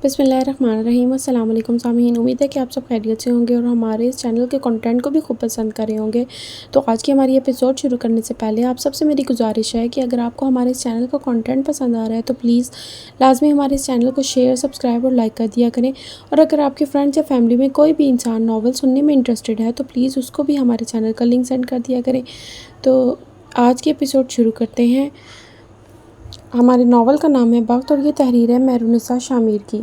بسم اللہ الرحمن الرحیم۔ السلام علیکم سامعین، امید ہے کہ آپ سب خیریت سے ہوں گے اور ہمارے اس چینل کے کنٹینٹ کو بھی خوب پسند کر رہے ہوں گے۔ تو آج کی ہماری ایپیسوڈ شروع کرنے سے پہلے آپ سب سے میری گزارش ہے کہ اگر آپ کو ہمارے اس چینل کا کنٹینٹ پسند آ رہا ہے تو پلیز لازمی ہمارے اس چینل کو شیئر، سبسکرائب اور لائک کر دیا کریں، اور اگر آپ کے فرینڈز یا فیملی میں کوئی بھی انسان ناول سننے میں انٹرسٹڈ ہے تو پلیز اس کو بھی ہمارے چینل کا لنک سینڈ کر دیا کریں۔ تو آج کی ایپیسوڈ شروع کرتے ہیں۔ ہمارے ناول کا نام ہے وقت اور یہ تحریر ہے مہرالنساء شامیر کی۔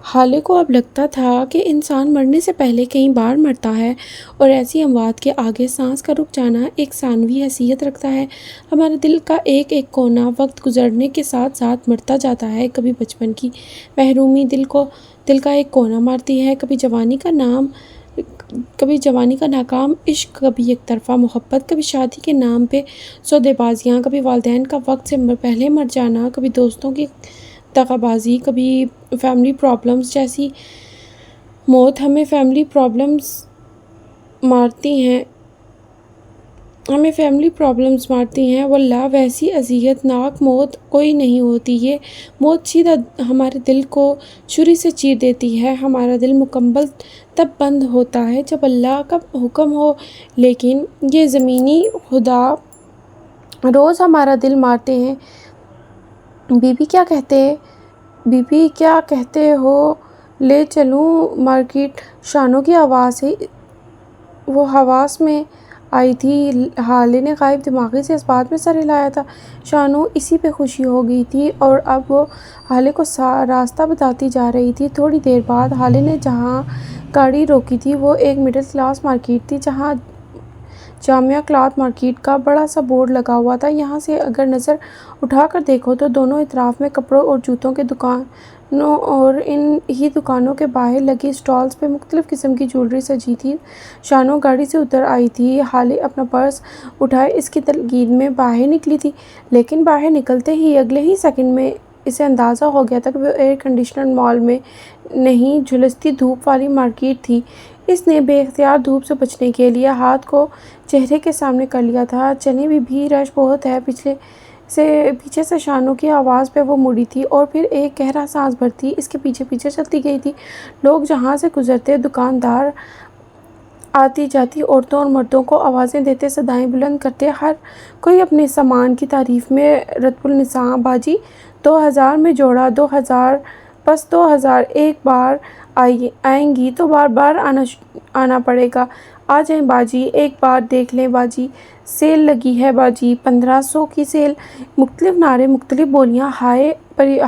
حالے کو اب لگتا تھا کہ انسان مرنے سے پہلے کئی بار مرتا ہے، اور ایسی اموات کے آگے سانس کا رک جانا ایک ثانوی حیثیت رکھتا ہے۔ ہمارے دل کا ایک ایک کونا وقت گزرنے کے ساتھ ساتھ مرتا جاتا ہے۔ کبھی بچپن کی محرومی دل کا ایک کونا مارتی ہے، کبھی جوانی کا ناکام عشق، کبھی ایک طرفہ محبت، کبھی شادی کے نام پہ سودے بازیاں، کبھی والدین کا وقت سے پہلے مر جانا، کبھی دوستوں کی دغا بازی، کبھی فیملی پرابلمز جیسی موت۔ ہمیں فیملی پرابلمز مارتی ہیں، واللہ ویسی اذیت ناک موت کوئی نہیں ہوتی۔ یہ موت سیدھا ہمارے دل کو چھری سے چیر دیتی ہے۔ ہمارا دل مکمل تب بند ہوتا ہے جب اللہ کا حکم ہو، لیکن یہ زمینی خدا روز ہمارا دل مارتے ہیں۔ بی بی کیا کہتے ہو، لے چلوں مارکیٹ؟ شانو کی آواز ہے، وہ حواس میں آئی تھی۔ حالے نے غائب دماغی سے اس بات میں سر ہلایا تھا۔ شانو اسی پہ خوشی ہو گئی تھی اور اب وہ حالے کو راستہ بتاتی جا رہی تھی۔ تھوڑی دیر بعد حالے نے جہاں گاڑی روکی تھی وہ ایک مڈل کلاس مارکیٹ تھی، جہاں جامعہ کلاتھ مارکیٹ کا بڑا سا بورڈ لگا ہوا تھا۔ یہاں سے اگر نظر اٹھا کر دیکھو تو دونوں اطراف میں کپڑوں اور جوتوں کے دکانوں اور ان ہی دکانوں کے باہر لگی اسٹالز پہ مختلف قسم کی جیولری سجی تھی۔ شانو گاڑی سے اتر آئی تھی۔ حالے اپنا پرس اٹھائے اس کی تلقین میں باہر نکلی تھی، لیکن باہر نکلتے ہی اگلے ہی سیکنڈ میں اسے اندازہ ہو گیا تھا کہ وہ ایئر کنڈیشنڈ مال میں نہیں، جھلستی دھوپ والی مارکیٹ تھی۔ اس نے بے اختیار دھوپ سے بچنے کے لیے ہاتھ کو چہرے کے سامنے کر لیا تھا۔ چلیں بھی رش بہت ہے۔ پیچھے سے شانو کی آواز پہ وہ مڑی تھی اور پھر ایک گہرا سانس بھرتی اس کے پیچھے پیچھے چلتی گئی تھی۔ لوگ جہاں سے گزرتے، دکاندار آتی جاتی عورتوں اور مردوں کو آوازیں دیتے، صدائیں بلند کرتے، ہر کوئی اپنے سامان کی تعریف میں رتب النساء۔ باجی 2000 میں جوڑا، 2000 پس 2000 ایک بار آئیں گی تو بار بار آنا پڑے گا۔ آ جائیں باجی، ایک بار دیکھ لیں باجی، سیل لگی ہے باجی، 1500 کی سیل۔ مختلف نعرے، مختلف بولیاں۔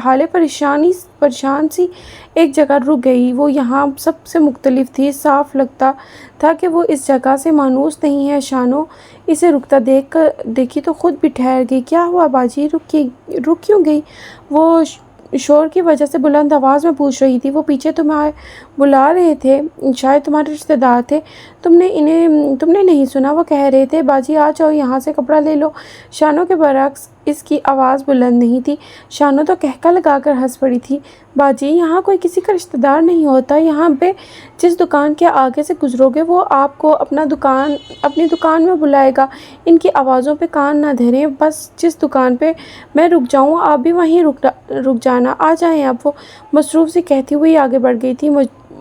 حالے پریشان سی ایک جگہ رک گئی۔ وہ یہاں سب سے مختلف تھی، صاف لگتا تھا کہ وہ اس جگہ سے مانوس نہیں ہے۔ شانو اسے رکتا دیکھی تو خود بھی ٹھہر گئی۔ کیا ہوا باجی، رک کیوں گئی؟ وہ شور کی وجہ سے بلند آواز میں پوچھ رہی تھی۔ وہ پیچھے تمہیں بلا رہے تھے، شاید تمہارے رشتہ دار تھے، تم نے نہیں سنا؟ وہ کہہ رہے تھے باجی آ جاؤ، یہاں سے کپڑا لے لو۔ شانو کے برعکس اس کی آواز بلند نہیں تھی۔ شانو تو قہقہ لگا کر ہنس پڑی تھی۔ باجی یہاں کوئی کسی کا رشتہ دار نہیں ہوتا، یہاں پہ جس دکان کے آگے سے گزرو گے وہ آپ کو اپنی دکان میں بلائے گا۔ ان کی آوازوں پہ کان نہ دھریں، بس جس دکان پہ میں رک جاؤں آپ بھی وہیں رک جانا۔ آ جائیں اب، وہ مصروف سی کہتی ہوئی آگے بڑھ گئی تھی۔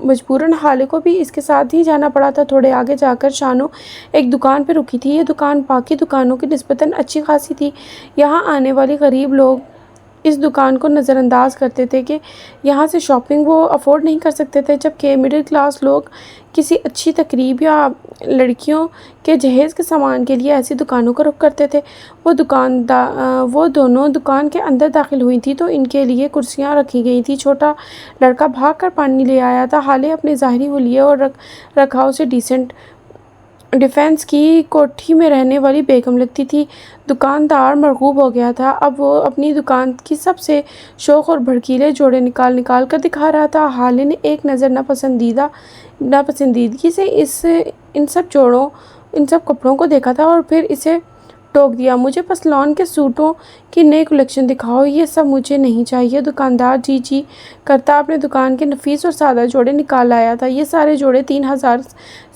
مجبوراً حالے کو بھی اس کے ساتھ ہی جانا پڑا تھا۔ تھوڑے آگے جا کر شانو ایک دکان پہ رکی تھی۔ یہ دکان باقی دکانوں کی نسبتاً اچھی خاصی تھی۔ یہاں آنے والے غریب لوگ اس دکان کو نظر انداز کرتے تھے کہ یہاں سے شاپنگ وہ افورڈ نہیں کر سکتے تھے، جبکہ مڈل کلاس لوگ کسی اچھی تقریب یا لڑکیوں کے جہیز کے سامان کے لیے ایسی دکانوں کا رخ کرتے تھے۔ وہ دونوں دکان کے اندر داخل ہوئی تھیں تو ان کے لیے کرسیاں رکھی گئی تھیں۔ چھوٹا لڑکا بھاگ کر پانی لے آیا تھا۔ حالے اپنے ظاہری حلیے اور رکھاؤ سے ڈیفینس کی کوٹھی میں رہنے والی بیگم لگتی تھی۔ دکاندار مرغوب ہو گیا تھا۔ اب وہ اپنی دکان کی سب سے شوخ اور بھڑکیلے جوڑے نکال کر دکھا رہا تھا۔ حالے نے ایک نظر ناپسندیدگی سے ان سب کپڑوں کو دیکھا تھا اور پھر اسے ٹوک دیا۔ مجھے پسلون کے سوٹوں کی نئی کلیکشن دکھاؤ، یہ سب مجھے نہیں چاہیے۔ دکاندار جی کرتا اپنے دکان کے نفیس اور سادہ جوڑے نکال لایا تھا۔ یہ سارے جوڑے 3000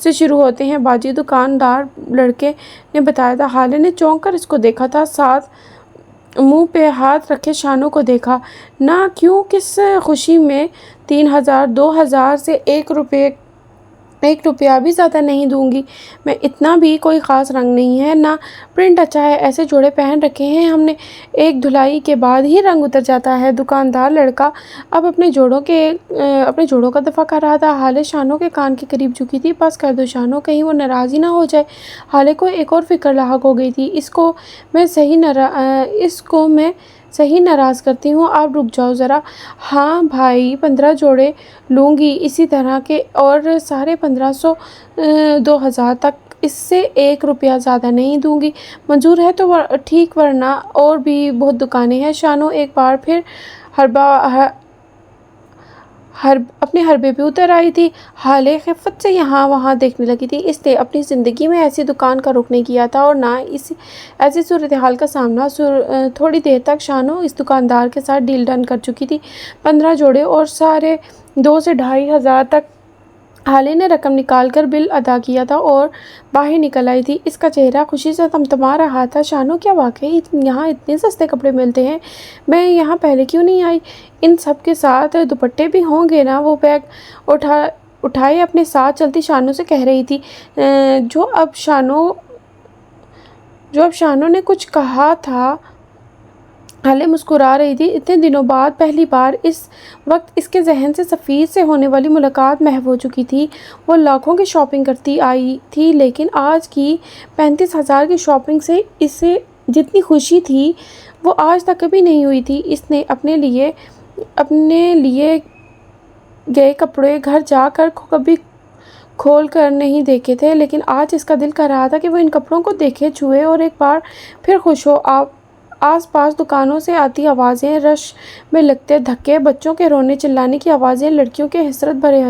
سے شروع ہوتے ہیں باجی، دکاندار لڑکے نے بتایا تھا۔ حالے نے چونک کر اس کو دیکھا تھا، منہ پہ ہاتھ رکھے شانو کو دیکھا۔ نہ کیوں، کس خوشی میں 3,000 2,000 سے 1 روپیہ بھی زیادہ نہیں دوں گی میں، اتنا بھی کوئی خاص رنگ نہیں ہے، نہ پرنٹ اچھا ہے، ایسے جوڑے پہن رکھے ہیں ہم نے، ایک دھلائی کے بعد ہی رنگ اتر جاتا ہے۔ دکاندار لڑکا اب اپنے جوڑوں کا دفاع کر رہا تھا۔ ہالے شانو کے کان کے قریب جھکی تھی۔ بس کر دو شانو، کہیں وہ ناراض ہی نہ ہو جائے۔ ہالے کو ایک اور فکر لاحق ہو گئی تھی، اس کو میں صحیح ناراض کرتی ہوں، آپ رک جاؤ ذرا۔ ہاں بھائی، 15 جوڑے لوں گی اسی طرح کے، اور سارے 1500 2000 تک، اس سے 1 روپیہ زیادہ نہیں دوں گی۔ منظور ہے تو ٹھیک، ورنہ اور بھی بہت دکانیں ہیں۔ شانو ایک بار پھر اپنے حربے پہ اتر آئی تھی۔ ہالے خفت سے یہاں وہاں دیکھنے لگی تھی۔ اس نے اپنی زندگی میں ایسی دکان کا رخ نہیں کیا تھا، اور نہ ایسی صورتحال کا سامنا۔ تھوڑی دیر تک شانو اس دکاندار کے ساتھ ڈیل ڈن کر چکی تھی۔ 15 جوڑے اور سارے 2 سے 2,500 تک۔ ہالے نے رقم نکال کر بل ادا کیا تھا اور باہر نکل آئی تھی۔ اس کا چہرہ خوشی سے تمتما رہا تھا۔ شانو، کیا واقعی یہاں اتنے سستے کپڑے ملتے ہیں؟ میں یہاں پہلے کیوں نہیں آئی؟ ان سب کے ساتھ دوپٹے بھی ہوں گے نا؟ وہ بیگ اٹھائے اپنے ساتھ چلتی شانو سے کہہ رہی تھی۔ جو اب شانو نے کچھ کہا تھا۔ ہالے مسکرا رہی تھی۔ اتنے دنوں بعد پہلی بار اس وقت اس کے ذہن سے سفیر سے ہونے والی ملاقات محو ہو چکی تھی۔ وہ لاکھوں کی شاپنگ کرتی آئی تھی، لیکن آج کی 35,000 کی شاپنگ سے اسے جتنی خوشی تھی وہ آج تک کبھی نہیں ہوئی تھی۔ اس نے اپنے لیے گئے کپڑے گھر جا کر کبھی کھول کر نہیں دیکھے تھے، لیکن آج اس کا دل کر رہا تھا کہ وہ ان کپڑوں کو دیکھے، چھوئے اور ایک بار پھر خوش ہو۔ آس پاس دکانوں سے آتی آوازیں، رش میں لگتے دھکے، بچوں کے رونے چلانے کی آوازیں، لڑکیوں کے حسرت بھرے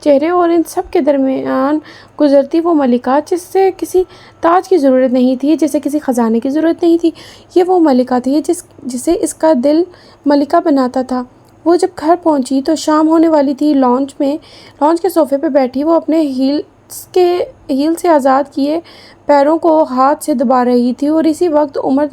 چہرے، اور ان سب کے درمیان گزرتی وہ ملکہ جسے کسی تاج کی ضرورت نہیں تھی، جسے کسی خزانے کی ضرورت نہیں تھی۔ یہ وہ ملکہ تھی جسے اس کا دل ملکہ بناتا تھا۔ وہ جب گھر پہنچی تو شام ہونے والی تھی۔ لانچ کے صوفے پہ بیٹھی وہ اپنے ہیل سے آزاد کیے پیروں کو ہاتھ سے دبا رہی تھی، اور اسی وقت عمر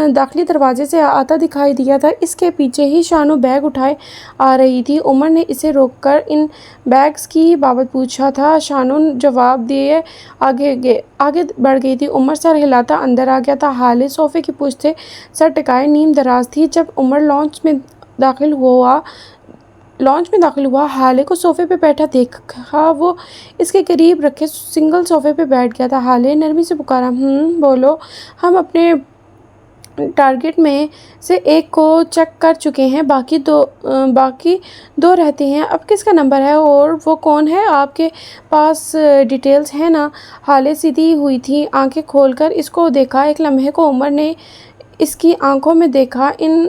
داخلی دروازے سے آتا دکھائی دیا تھا۔ اس کے پیچھے ہی شانو بیگ اٹھائے آ رہی تھی۔ عمر نے اسے روک کر ان بیگز کی بابت پوچھا تھا۔ شانو جواب دیے آگے بڑھ گئی تھی۔ عمر سر ہلاتا اندر آ گیا تھا۔ ہالے صوفے کی پشت سے سر ٹکائے نیم دراز تھی۔ جب عمر لانچ میں داخل ہوا، ہالے کو صوفے پہ بیٹھا دیکھا۔ وہ اس کے قریب رکھے سنگل صوفے پہ بیٹھ گیا تھا۔ ہالے نرمی سے پکارا، بولو، ہم اپنے ٹارگٹ میں سے ایک کو چیک کر چکے ہیں، باقی دو رہتے ہیں۔ اب کس کا نمبر ہے اور وہ کون ہے؟ آپ کے پاس ڈیٹیلز ہیں نا؟ ہالے سیدھی ہوئی تھی۔ آنکھیں کھول کر اس کو دیکھا۔ ایک لمحے کو عمر نے اس کی آنکھوں میں دیکھا۔ ان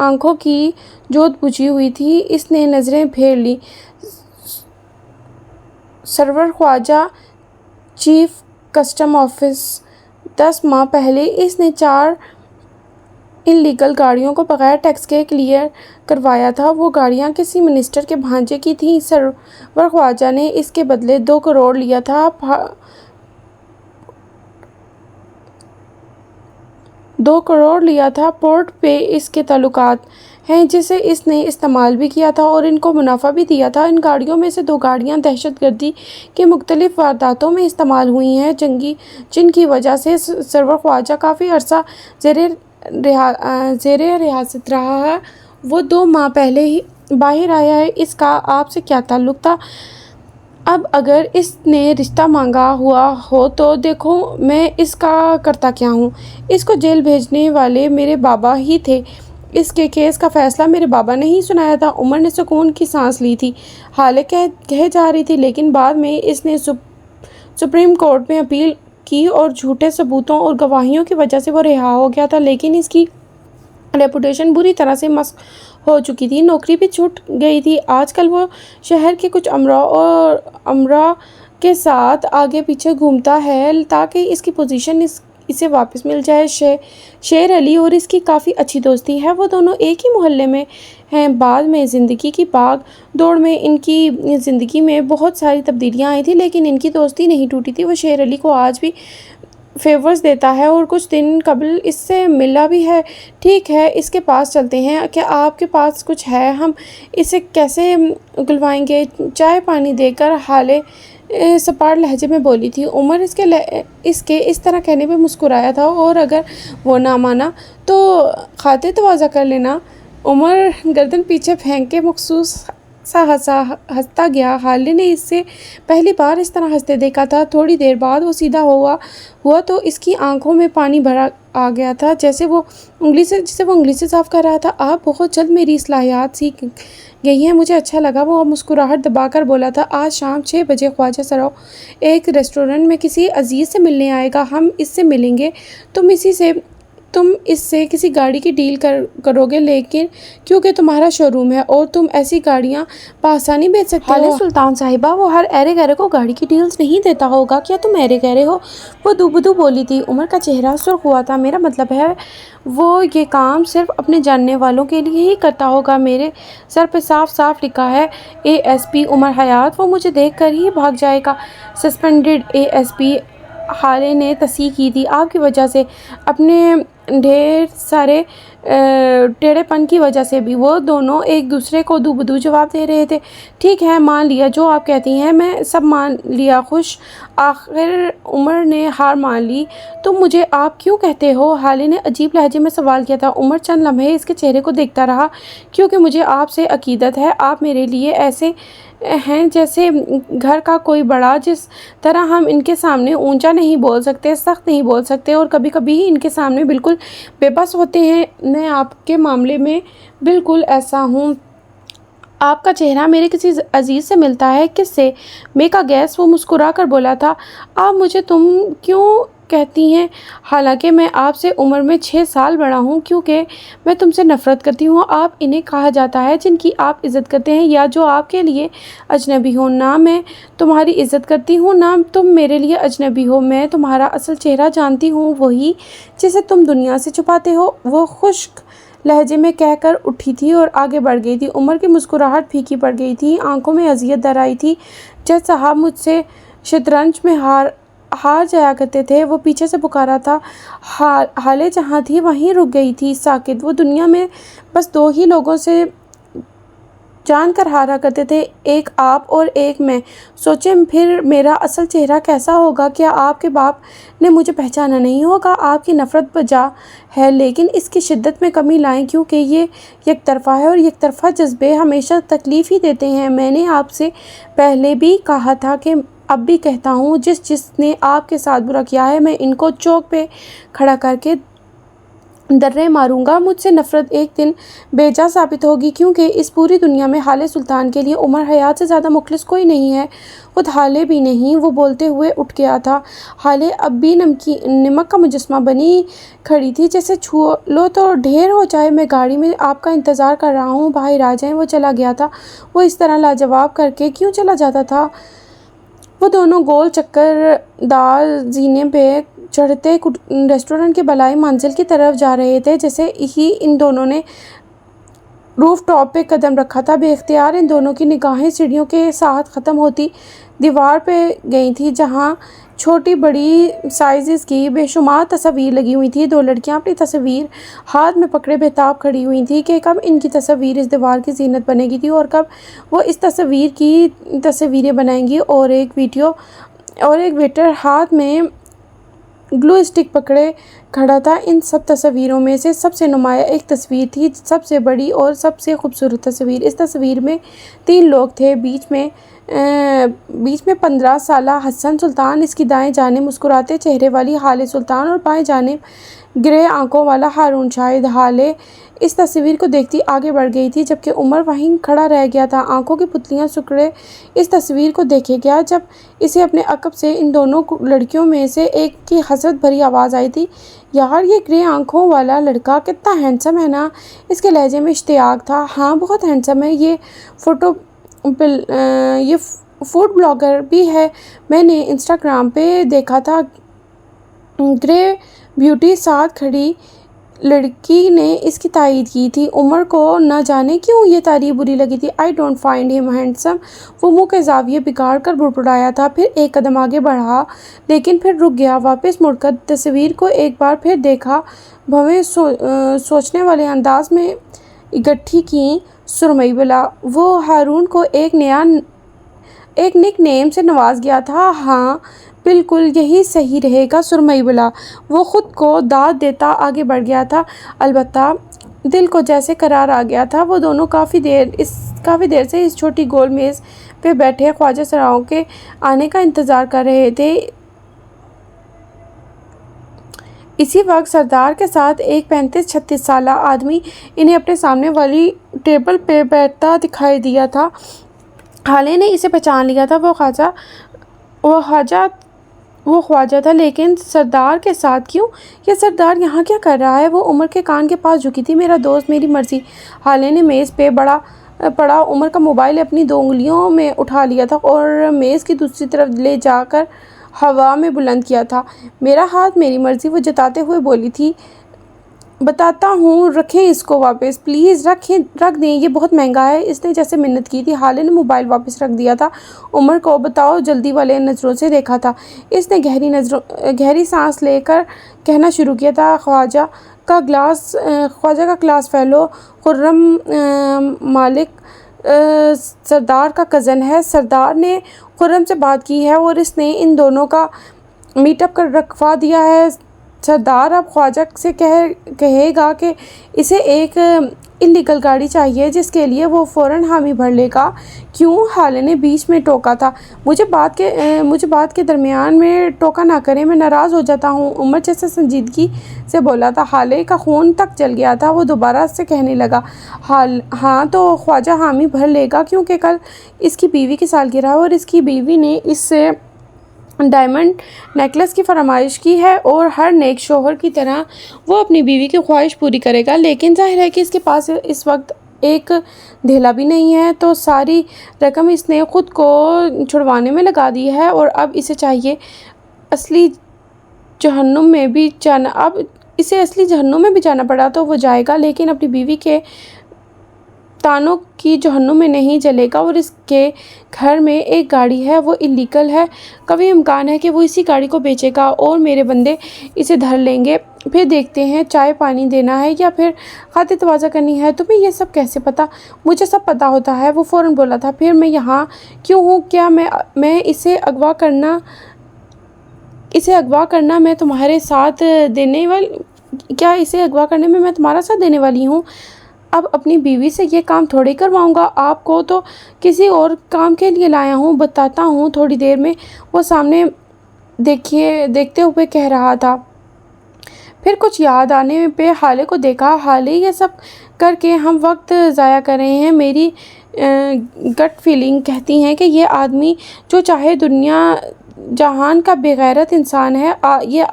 آنکھوں کی جوت بجھی ہوئی تھی۔ اس نے نظریں پھیر لیں۔ سرور خواجہ، چیف کسٹم آفس۔ 10 ماہ پہلے اس نے 4 ان لیگل گاڑیوں کو بغیر ٹیکس کے کلیئر کروایا تھا۔ وہ گاڑیاں کسی منسٹر کے بھانجے کی تھیں۔ سرور خواجہ نے اس کے بدلے 2 کروڑ لیا تھا۔ 2 کروڑ لیا تھا۔ پورٹ پہ اس کے تعلقات ہیں جسے اس نے استعمال بھی کیا تھا اور ان کو منافع بھی دیا تھا۔ ان گاڑیوں میں سے 2 گاڑیاں دہشت گردی کی مختلف وارداتوں میں استعمال ہوئی ہیں، جن کی وجہ سے سرور خواجہ کافی عرصہ زیر حراست رہا ہے۔ وہ 2 ماہ پہلے ہی باہر آیا ہے۔ اس کا آپ سے کیا تعلق تھا؟ اب اگر اس نے رشتہ مانگا ہوا ہو تو دیکھو میں اس کا کرتا کیا ہوں۔ اس کو جیل بھیجنے والے میرے بابا ہی تھے۔ اس کے کیس کا فیصلہ میرے بابا نے ہی سنایا تھا۔ عمر نے سکون کی سانس لی تھی۔ ہالے کہے جا رہی تھی، لیکن بعد میں اس نے سپریم کورٹ میں اپیل کی اور جھوٹے ثبوتوں اور گواہیوں کی وجہ سے وہ رہا ہو گیا تھا، لیکن اس کی ریپوٹیشن بری طرح سے مسخ ہو چکی تھی۔ نوکری بھی چھوٹ گئی تھی۔ آج کل وہ شہر کے کچھ امراء کے ساتھ آگے پیچھے گھومتا ہے تاکہ اس کی پوزیشن اسے واپس مل جائے۔ شیر علی اور اس کی کافی اچھی دوستی ہے۔ وہ دونوں ایک ہی محلے میں ہیں۔ بعد میں زندگی کی بھاگ دوڑ میں ان کی زندگی میں بہت ساری تبدیلیاں آئی تھیں، لیکن ان کی دوستی نہیں ٹوٹی تھی۔ وہ شیر علی کو آج بھی فیورز دیتا ہے اور کچھ دن قبل اس سے ملا بھی ہے۔ ٹھیک ہے، اس کے پاس چلتے ہیں۔ کیا آپ کے پاس کچھ ہے؟ ہم اسے کیسے اگلوائیں گے؟ چائے پانی دے کر ہالے سپاٹ لہجے میں بولی تھی۔ عمر اس کے اس طرح کہنے پہ مسکرایا تھا، اور اگر وہ نہ مانا تو خاطر تواضع کر لینا۔ عمر گردن پیچھے پھینک کے مخصوص سا ہنستا گیا۔ ہالے نے اس سے پہلی بار اس طرح ہنستے دیکھا تھا۔ تھوڑی دیر بعد وہ سیدھا ہوا تو اس کی آنکھوں میں پانی بھرا آ گیا تھا، جسے وہ انگلی سے صاف کر رہا تھا۔ آپ بہت جلد میری صلاحیات سیکھ گئی ہیں، مجھے اچھا لگا۔ وہ مسکراہٹ دبا کر بولا تھا۔ آج شام 6 بجے خواجہ سراؤ ایک ریسٹورنٹ میں کسی عزیز سے ملنے آئے گا، ہم اس سے ملیں گے۔ تم اس سے کسی گاڑی کی ڈیل کرو گے، لیکن کیونکہ تمہارا شو روم ہے اور تم ایسی گاڑیاں بآسانی بیچ سکتے ہو۔ حالے سلطان صاحبہ، وہ ہر ایرے گیرے کو گاڑی کی ڈیلز نہیں دیتا ہوگا، کیا تم ایرے گیرے ہو؟ وہ دو بولی تھی۔ عمر کا چہرہ سرخ ہوا تھا۔ میرا مطلب ہے وہ یہ کام صرف اپنے جاننے والوں کے لیے ہی کرتا ہوگا۔ میرے سر پہ صاف صاف لکھا ہے ASP عمر حیات، وہ مجھے دیکھ کر ہی بھاگ جائے گا۔ سسپینڈڈ ASP، حالے نے تصحیح کی تھی۔ آپ کی وجہ سے، اپنے ڈھیر سارے ٹیڑھے پن کی وجہ سے بھی۔ وہ دونوں ایک دوسرے کو دو جواب دے رہے تھے۔ ٹھیک ہے، مان لیا جو آپ کہتی ہیں، میں سب مان لیا۔ خوش آخر عمر نے ہار مان لی۔ تم مجھے آپ کیوں کہتے ہو؟ حالے نے عجیب لہجے میں سوال کیا تھا۔ عمر چند لمحے اس کے چہرے کو دیکھتا رہا۔ کیونکہ مجھے آپ سے عقیدت ہے۔ آپ میرے لیے ایسے ہیں جیسے گھر کا کوئی بڑا، جس طرح ہم ان کے سامنے اونچا نہیں بول سکتے، سخت نہیں بول سکتے، اور کبھی کبھی ہی ان کے سامنے بالکل بے بس ہوتے ہیں۔ میں آپ کے معاملے میں بالکل ایسا ہوں۔ آپ کا چہرہ میرے کسی عزیز سے ملتا ہے۔ کس سے؟ میکا گیس، وہ مسکرا کر بولا تھا۔ آپ مجھے تم کیوں کہتی ہیں؟ حالانکہ میں آپ سے عمر میں 6 سال بڑا ہوں۔ کیونکہ میں تم سے نفرت کرتی ہوں۔ آپ انہیں کہا جاتا ہے جن کی آپ عزت کرتے ہیں یا جو آپ کے لیے اجنبی ہوں۔ نہ میں تمہاری عزت کرتی ہوں، نہ تم میرے لیے اجنبی ہو۔ میں تمہارا اصل چہرہ جانتی ہوں، وہی جسے تم دنیا سے چھپاتے ہو۔ وہ خشک لہجے میں کہہ کر اٹھی تھی اور آگے بڑھ گئی تھی۔ عمر کی مسکراہٹ پھیکی پڑ گئی تھی، آنکھوں میں اذیت در آئی تھی۔ جج صاحب مجھ سے شطرنج میں ہار جایا کرتے تھے، وہ پیچھے سے پکارا تھا۔ حالے جہاں تھی وہیں رک گئی تھی، ساکت۔ وہ دنیا میں بس 2 ہی لوگوں سے جان کر ہارا کرتے تھے، ایک آپ اور ایک میں۔ سوچیں پھر میرا اصل چہرہ کیسا ہوگا؟ کیا آپ کے باپ نے مجھے پہچانا نہیں ہوگا؟ آپ کی نفرت بجا ہے، لیکن اس کی شدت میں کمی لائیں، کیونکہ یہ یک طرفہ ہے، اور یک طرفہ جذبے ہمیشہ تکلیف ہی دیتے ہیں۔ میں نے آپ سے پہلے بھی کہا تھا کہ اب بھی کہتا ہوں، جس نے آپ کے ساتھ برا کیا ہے، میں ان کو چوک پہ کھڑا کر کے درے ماروں گا۔ مجھ سے نفرت ایک دن بے جا ثابت ہوگی، کیونکہ اس پوری دنیا میں حالے سلطان کے لیے عمر حیات سے زیادہ مخلص کوئی نہیں ہے، خود حالے بھی نہیں۔ وہ بولتے ہوئے اٹھ گیا تھا۔ حالے اب بھی نمک کا مجسمہ بنی کھڑی تھی، جیسے چھو لو تو ڈھیر ہو جائے۔ میں گاڑی میں آپ کا انتظار کر رہا ہوں، باہر آ جائیں۔ وہ چلا گیا تھا۔ وہ اس طرح لاجواب کر کے کیوں چلا جاتا تھا؟ وہ دونوں گول چکر دار زینے پہ چڑھتے ریسٹورنٹ کے بالائی منزل کی طرف جا رہے تھے، جیسے ہی ان دونوں نے روف ٹاپ پہ قدم رکھا تھا، بے اختیار ان دونوں کی نگاہیں سیڑھیوں کے ساتھ ختم ہوتی دیوار پہ گئی تھیں، جہاں چھوٹی بڑی سائزز کی بے شمار تصاویر لگی ہوئی تھیں۔ 2 لڑکیاں اپنی تصویر ہاتھ میں پکڑے بےتاب کھڑی ہوئی تھیں کہ کب ان کی تصویر اس دیوار کی زینت بنے گی اور کب وہ اس تصویر کی تصویریں بنائیں گی۔ اور ایک ویٹر ہاتھ میں گلو اسٹک پکڑے کھڑا تھا۔ ان سب تصویروں میں سے سب سے نمایاں ایک تصویر تھی، سب سے بڑی اور سب سے خوبصورت تصویر۔ اس تصویر میں 3 لوگ تھے، بیچ میں 15 سالہ حسن سلطان، اس کی دائیں جانب مسکراتے چہرے والی حالے سلطان، اور بائیں جانب گرے آنکھوں والا ہارون شاہد۔ حالے اس تصویر کو دیکھتی آگے بڑھ گئی تھی، جبکہ عمر وہیں کھڑا رہ گیا تھا، آنکھوں کی پتلیاں سکڑے اس تصویر کو دیکھے گیا، جب اسے اپنے عقب سے ان دونوں لڑکیوں میں سے ایک کی حسرت بھری آواز آئی تھی، یار یہ گرے آنکھوں والا لڑکا کتنا ہینڈسم ہے نا؟ اس کے لہجے میں اشتیاق تھا۔ ہاں بہت ہینڈسم ہے، یہ فوڈ بلاگر بھی ہے، میں نے انسٹاگرام پہ دیکھا تھا۔ گرے بیوٹی ساتھ کھڑی لڑکی نے اس کی تائید کی تھی۔ عمر کو نہ جانے کیوں یہ تعریف بری لگی تھی۔ "I don't find him handsome." وہ منہ کے زاویے بگاڑ کر بڑبڑایا تھا، پھر ایک قدم آگے بڑھا لیکن پھر رک گیا۔ واپس مڑ کر تصویر کو ایک بار پھر دیکھا۔ بھویں سوچنے والے انداز میں اکٹھی کیں سرمئی وہ ہارون کو ایک نک نیم سے نواز گیا تھا۔ ہاں بالکل یہی صحیح رہے گا سرمئی وہ خود کو داد دیتا آگے بڑھ گیا تھا، البتہ دل کو جیسے قرار آ گیا تھا۔ وہ دونوں کافی دیر سے اس چھوٹی گول میز پہ بیٹھے خواجہ سراؤں کے آنے کا انتظار کر رہے تھے۔ اسی وقت سردار کے ساتھ ایک 35-36 سالہ آدمی انہیں اپنے سامنے والی ٹیبل پہ بیٹھتا دکھائی دیا تھا۔ حالے نے اسے پہچان لیا تھا، وہ خواجہ تھا، لیکن سردار کے ساتھ کیوں؟ یہ سردار یہاں کیا کر رہا ہے؟ وہ عمر کے کان کے پاس جھکی تھی۔ "میرا دوست، میری مرضی۔" حالے نے میز پہ پڑا عمر کا موبائل اپنی 2 انگلیوں میں اٹھا لیا تھا اور میز کی دوسری طرف لے جا کر ہوا میں بلند کیا تھا۔ "میرا ہاتھ، میری مرضی." وہ جتاتے ہوئے بولی تھی۔ "بتاتا ہوں، رکھیں اس کو واپس، پلیز رکھ دیں، یہ بہت مہنگا ہے." اس نے جیسے منت کی تھی۔ حالے نے موبائل واپس رکھ دیا تھا۔ عمر کو بتاؤ جلدی والے نظروں سے دیکھا تھا۔ اس نے گہری سانس لے کر کہنا شروع کیا تھا، "خواجہ کا کلاس فیلو خرم ملک سردار کا کزن ہے۔ سردار نے خرم سے بات کی ہے اور اس نے ان دونوں کا میٹ اپ رکھوا دیا ہے۔ سردار اب خواجہ سے کہے گا کہ اسے ایک انلیگل گاڑی چاہیے جس کے لیے وہ فوراً حامی بھر لے گا۔" "کیوں؟" حالے نے بیچ میں ٹوکا تھا۔ مجھے بات کے درمیان میں ٹوکا نہ کریں، میں ناراض ہو جاتا ہوں." عمر جیسے سنجیدگی سے بولا تھا۔ حالے کا خون تک جل گیا تھا۔ وہ دوبارہ سے کہنے لگا، "ہاں تو خواجہ حامی بھر لے گا کیونکہ کل اس کی بیوی کی سالگرہ ہے اور اس کی بیوی نے اس سے ڈائمنڈ نیکلس کی فرمائش کی ہے اور ہر نیک شوہر کی طرح وہ اپنی بیوی کی خواہش پوری کرے گا، لیکن ظاہر ہے کہ اس کے پاس اس وقت ایک دھیلا بھی نہیں ہے، تو ساری رقم اس نے خود کو چھڑوانے میں لگا دی ہے اور اب اسے اصلی جہنم میں بھی جانا پڑا تو وہ جائے گا، لیکن اپنی بیوی کے تانوں کی جہنم میں نہیں جلے گا۔ اور اس کے گھر میں ایک گاڑی ہے، وہ انلیگل ہے، قوی امکان ہے کہ وہ اسی گاڑی کو بیچے گا اور میرے بندے اسے دھر لیں گے، پھر دیکھتے ہیں چائے پانی دینا ہے یا پھر خاطر تواضع کرنی ہے۔ "تمہیں یہ سب کیسے پتا؟" "مجھے سب پتا ہوتا ہے." وہ فوراً بولا تھا۔ "پھر میں یہاں کیوں ہوں؟ کیا میں اسے اغوا کرنا میں تمہارے ساتھ دینے والی ہوں؟ اب اپنی بیوی سے یہ کام تھوڑی کرواؤں گا، آپ کو تو کسی اور کام کے لیے لایا ہوں۔ بتاتا ہوں تھوڑی دیر میں." وہ سامنے دیکھتے ہوئے کہہ رہا تھا۔ پھر کچھ یاد آنے پہ حالے کو دیکھا۔ "حالے، یہ سب کر کے ہم وقت ضائع کر رہے ہیں۔ میری گٹ فیلنگ کہتی ہے کہ یہ آدمی جو چاہے دنیا جہان کا بے غیرت انسان ہے، یہ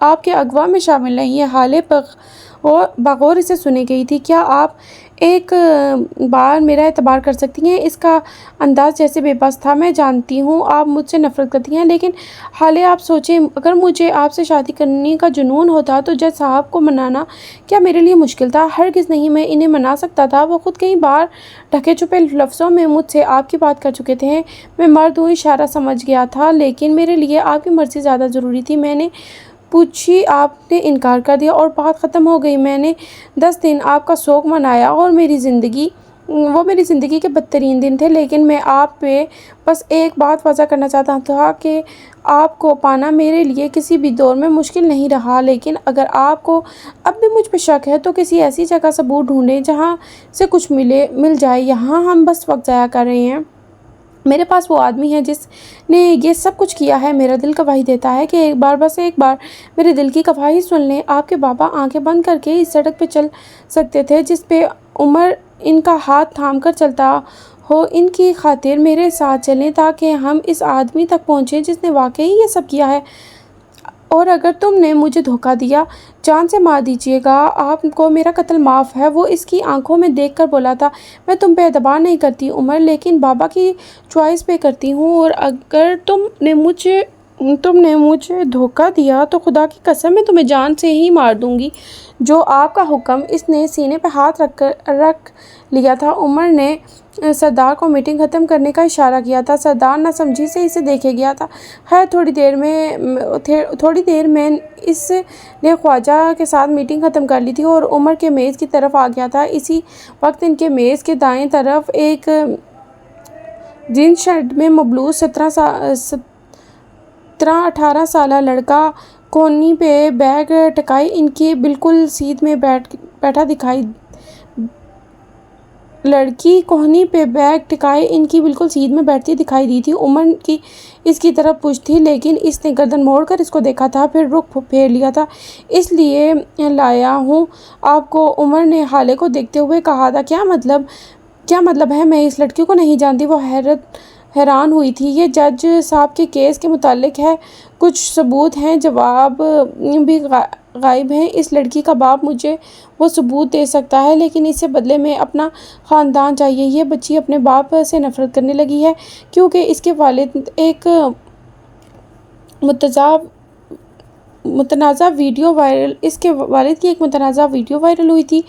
آپ کے اغوا میں شامل نہیں ہے۔ حالے بغور اسے سنے گئی تھی۔ "کیا آپ ایک بار میرا اعتبار کر سکتی ہیں؟" اس کا انداز جیسے بے بس تھا۔ "میں جانتی ہوں آپ مجھ سے نفرت کرتی ہیں، لیکن حالے آپ سوچیں، اگر مجھے آپ سے شادی کرنے کا جنون ہوتا تو جج صاحب کو منانا کیا میرے لیے مشکل تھا؟ ہرگز نہیں، میں انہیں منا سکتا تھا۔ وہ خود کئی بار ڈھکے چھپے لفظوں میں مجھ سے آپ کی بات کر چکے تھے۔ میں مرد ہوں، اشارہ سمجھ گیا تھا، لیکن میرے لیے آپ کی مرضی زیادہ ضروری تھی۔ میں نے پوچھی، آپ نے انکار کر دیا اور بات ختم ہو گئی۔ میں نے 10 دن آپ کا سوگ منایا اور وہ میری زندگی کے بدترین دن تھے، لیکن میں آپ پہ بس ایک بات واضح کرنا چاہتا تھا کہ آپ کو پانا میرے لیے کسی بھی دور میں مشکل نہیں رہا، لیکن اگر آپ کو اب بھی مجھ پہ شک ہے تو کسی ایسی جگہ ثبوت ڈھونڈیں جہاں سے کچھ مل جائے۔ یہاں ہم بس وقت ضائع کر رہے ہیں۔ میرے پاس وہ آدمی ہے جس نے یہ سب کچھ کیا ہے۔ میرا دل گواہی دیتا ہے کہ ایک بار میرے دل کی گواہی سن لیں۔ آپ کے بابا آنکھیں بند کر کے اس سڑک پہ چل سکتے تھے جس پہ عمر ان کا ہاتھ تھام کر چلتا ہو۔ ان کی خاطر میرے ساتھ چلیں تاکہ ہم اس آدمی تک پہنچیں جس نے واقعی یہ سب کیا ہے۔ اور اگر تم نے مجھے دھوکہ دیا، جان سے مار دیجیے گا، آپ کو میرا قتل معاف ہے۔ وہ اس کی آنکھوں میں دیکھ کر بولا تھا۔ "میں تم پہ اعتبار نہیں کرتی عمر، لیکن بابا کی چوائس پہ کرتی ہوں، اور اگر تم نے تم نے مجھے دھوکہ دیا تو خدا کی قسم میں تمہیں جان سے ہی مار دوں گی۔ جو آپ کا حکم۔ اس نے سینے پہ ہاتھ رکھ لیا تھا۔ عمر نے سردار کو میٹنگ ختم کرنے کا اشارہ کیا تھا۔ سردار ناسمجھی سے اسے دیکھے گیا تھا۔ خیر تھوڑی دیر میں اس نے خواجہ کے ساتھ میٹنگ ختم کر لی تھی اور عمر کے میز کی طرف آ گیا تھا۔ اسی وقت ان کے میز کے دائیں طرف ایک جینس شرٹ میں ملبوس 17-18 سالہ لڑکا کونی پہ بیگ ٹکائے ان کی بالکل سیدھ میں بیٹھا دکھائی لڑکی کوہنی پہ بیگ ٹکائے ان کی بالکل سیدھ میں بیٹھتی دکھائی دی تھی۔ عمر کی اس کی طرف پوچھ تھی لیکن اس نے گردن موڑ کر اس کو دیکھا تھا، پھر رخ پھیر لیا تھا۔ اس لیے لایا ہوں آپ کو، عمر نے حالے کو دیکھتے ہوئے کہا تھا۔ کیا مطلب ہے؟ میں اس لڑکی کو نہیں جانتی، وہ حیران ہوئی تھی۔ یہ جج صاحب کے کیس کے متعلق ہے، کچھ ثبوت ہیں، جواب بھی غائب ہیں۔ اس لڑکی کا باپ مجھے وہ ثبوت دے سکتا ہے لیکن اس سے بدلے میں اپنا خاندان چاہیے۔ یہ بچی اپنے باپ سے نفرت کرنے لگی ہے کیونکہ اس کے والد ایک متنازع ویڈیو وائرل ہوئی تھی۔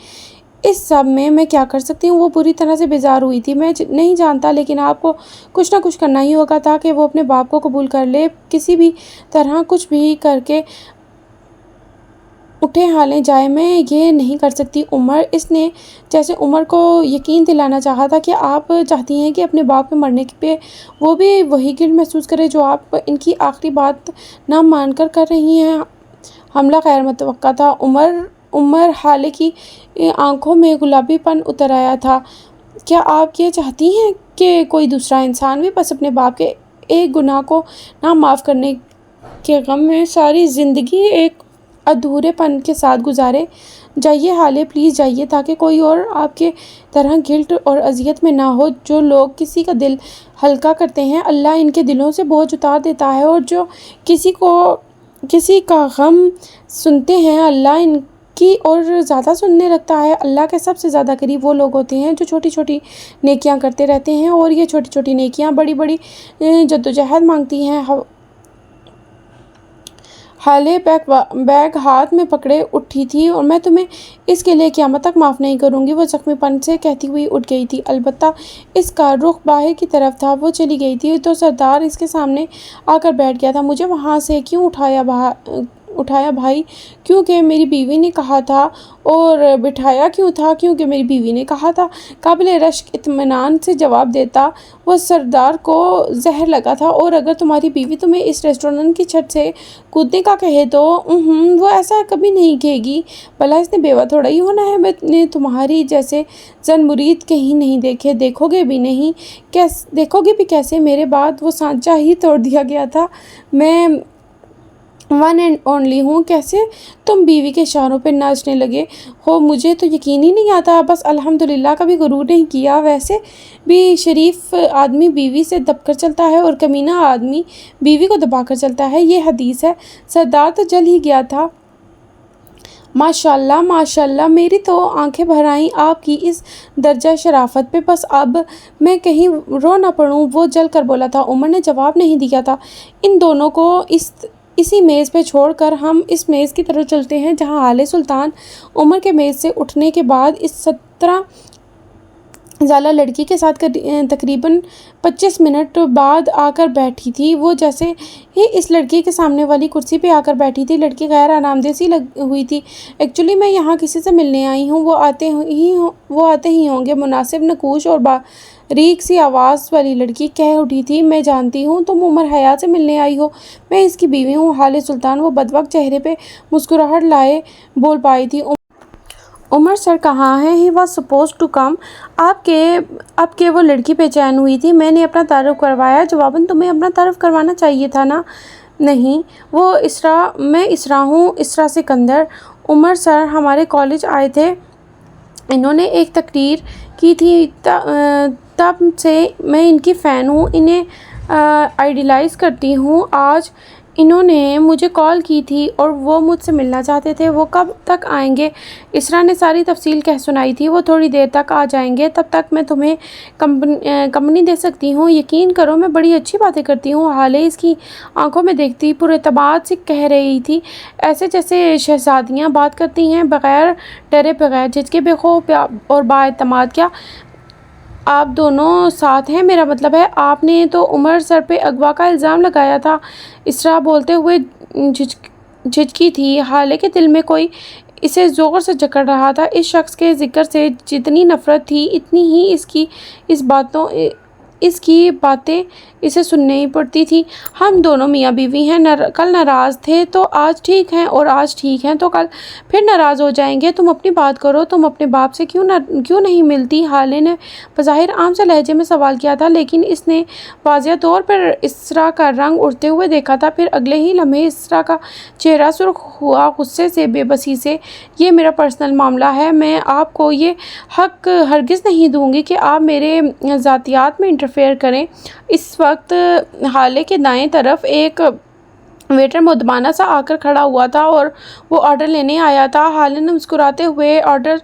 اس سب میں کیا کر سکتی ہوں؟ وہ بری طرح سے بیزار ہوئی تھی۔ میں نہیں جانتا لیکن آپ کو کچھ نہ کچھ کرنا ہی ہوگا تاکہ وہ اپنے باپ کو قبول کر لے، کسی بھی طرح کچھ بھی کر کے اٹھے حالیں جائے۔ میں یہ نہیں کر سکتی عمر۔ اس نے جیسے عمر کو یقین دلانا چاہا تھا کہ آپ چاہتی ہیں کہ اپنے باپ کے مرنے پہ وہ بھی وہی گلٹ محسوس کرے جو آپ ان کی آخری بات نہ مان کر رہی ہیں۔ حملہ غیر متوقع تھا۔ عمر حالے کی آنکھوں میں گلابی پن اتر آیا تھا۔ کیا آپ یہ چاہتی ہیں کہ کوئی دوسرا انسان بھی بس اپنے باپ کے ایک گناہ کو نہ معاف کرنے کے غم میں ساری زندگی ایک ادھورے پن کے ساتھ گزارے؟ جائیے حالے، پلیز جائیے تاکہ کوئی اور آپ کے طرح گلٹ اور اذیت میں نہ ہو۔ جو لوگ کسی کا دل ہلکا کرتے ہیں اللہ ان کے دلوں سے بوجھ اتار دیتا ہے، اور جو کسی کا غم سنتے ہیں اللہ ان کی اور زیادہ سننے لگتا ہے۔ اللہ کے سب سے زیادہ قریب وہ لوگ ہوتے ہیں جو چھوٹی چھوٹی نیکیاں کرتے رہتے ہیں، اور یہ چھوٹی چھوٹی نیکیاں بڑی بڑی جدوجہد مانگتی ہیں۔ حالے بیگ ہاتھ میں پکڑے اٹھی تھی۔ اور میں تمہیں اس کے لیے قیامت تک معاف نہیں کروں گی، وہ زخمی پن سے کہتی ہوئی اٹھ گئی تھی۔ البتہ اس کا رخ باہر کی طرف تھا۔ وہ چلی گئی تھی تو سردار اس کے سامنے آ کر بیٹھ گیا تھا۔ مجھے وہاں سے کیوں اٹھایا بھائی؟ کیونکہ میری بیوی نے کہا تھا۔ اور بٹھایا کیوں تھا؟ کیونکہ میری بیوی نے کہا تھا، قابل رشک اطمینان سے جواب دیتا وہ سردار کو زہر لگا تھا۔ اور اگر تمہاری بیوی تمہیں اس ریسٹورانٹ کی چھت سے کودنے کا کہے تو وہ ایسا کبھی نہیں کہے گی۔ بھلا اس نے بیوہ تھوڑا ہی ہونا ہے۔ میں نے تمہاری جیسے زن مرید کہیں نہیں دیکھے، دیکھو گے بھی کیسے؟ میرے بعد وہ سانچہ ہی توڑ دیا گیا تھا۔ میں ون اینڈ اونلی ہوں۔ کیسے تم بیوی کے اشاروں پہ ناچنے لگے ہو؟ مجھے تو یقین ہی نہیں آتا۔ بس الحمدللہ کبھی غرور نہیں کیا۔ ویسے بھی شریف آدمی بیوی سے دب کر چلتا ہے اور کمینہ آدمی بیوی کو دبا کر چلتا ہے، یہ حدیث ہے۔ سردار تو جل ہی گیا تھا۔ ماشاءاللہ ماشاءاللہ، میری تو آنکھیں بھر آئیں آپ کی اس درجہ شرافت پہ۔ بس اب میں کہیں رو نہ پڑوں، وہ جل کر بولا تھا۔ عمر نے جواب نہیں دیا تھا۔ ان دونوں کو اسی میز پہ چھوڑ کر ہم اس میز کی طرف چلتے ہیں جہاں حالے سلطان عمر کے میز سے اٹھنے کے بعد اس 17 سالہ لڑکی کے ساتھ تقریباً 25 منٹ بعد آ کر بیٹھی تھی۔ وہ جیسے ہی اس لڑکی کے سامنے والی کرسی پہ آ کر بیٹھی تھی، لڑکی غیر آرامدہ سی لگ ہوئی تھی۔ ایکچولی میں یہاں کسی سے ملنے آئی ہوں، وہ آتے ہی ہوں گے، مناسب نقوش اور باریک سی آواز والی لڑکی کہہ اٹھی تھی۔ میں جانتی ہوں تم عمر حیات سے ملنے آئی ہو، میں اس کی بیوی ہوں۔ حالے سلطان وہ بدبخت چہرے پہ مسکراہٹ لائے بول پائی تھی۔ عمر سر کہاں ہے؟ He was supposed to come. اب کہ وہ لڑکی بے چین ہوئی تھی۔ میں نے اپنا تعارف کروایا، جواباً تمہیں اپنا تعارف کروانا چاہیے تھا نا؟ نہیں، میں اسرا ہوں، اسرا سکندر۔ عمر سر ہمارے کالج آئے تھے، انہوں نے ایک تقریر کی تھی، تب سے میں ان کی فین ہوں، انہیں آئیڈیلائز کرتی ہوں۔ آج انہوں نے مجھے کال کی تھی اور وہ مجھ سے ملنا چاہتے تھے۔ وہ کب تک آئیں گے؟ اسرا نے ساری تفصیل کہہ سنائی تھی۔ وہ تھوڑی دیر تک آ جائیں گے، تب تک میں تمہیں کمپنی دے سکتی ہوں۔ یقین کرو میں بڑی اچھی باتیں کرتی ہوں، ہالے اس کی آنکھوں میں دیکھتی پر اعتماد سے کہہ رہی تھی، ایسے جیسے شہزادیاں بات کرتی ہیں، بغیر ڈرے، بغیر جھجکے، بے خوف اور بااعتماد۔ کیا آپ دونوں ساتھ ہیں؟ میرا مطلب ہے آپ نے تو عمر سر پہ اغوا کا الزام لگایا تھا۔ اسرا بولتے ہوئے جھجکی تھی، ہالے کے دل میں کوئی اسے زور سے جکڑ رہا تھا۔ اس شخص کے ذکر سے جتنی نفرت تھی، اتنی ہی اس کی باتیں اسے سننی پڑتی تھی۔ ہم دونوں میاں بیوی ہیں، کل ناراض تھے تو آج ٹھیک ہیں، اور آج ٹھیک ہیں تو کل پھر ناراض ہو جائیں گے۔ تم اپنی بات کرو، تم اپنے باپ سے کیوں نہیں ملتی؟ ہالے نے بظاہر عام سے لہجے میں سوال کیا تھا، لیکن اس نے واضح طور پر اسرا کا رنگ اٹھتے ہوئے دیکھا تھا۔ پھر اگلے ہی لمحے اسرا کا چہرہ سرخ ہوا، غصے سے، بے بسی سے۔ یہ میرا پرسنل معاملہ ہے، میں آپ کو یہ حق ہرگز نہیں دوں گی کہ آپ میرے ذاتیات میں انٹرفیئر کریں۔ اس وقت ہالے کے دائیں طرف ایک ویٹر مؤدبانہ سا آ کر کھڑا ہوا تھا اور وہ آرڈر لینے آیا تھا۔ ہالے نے مسکراتے ہوئے آرڈر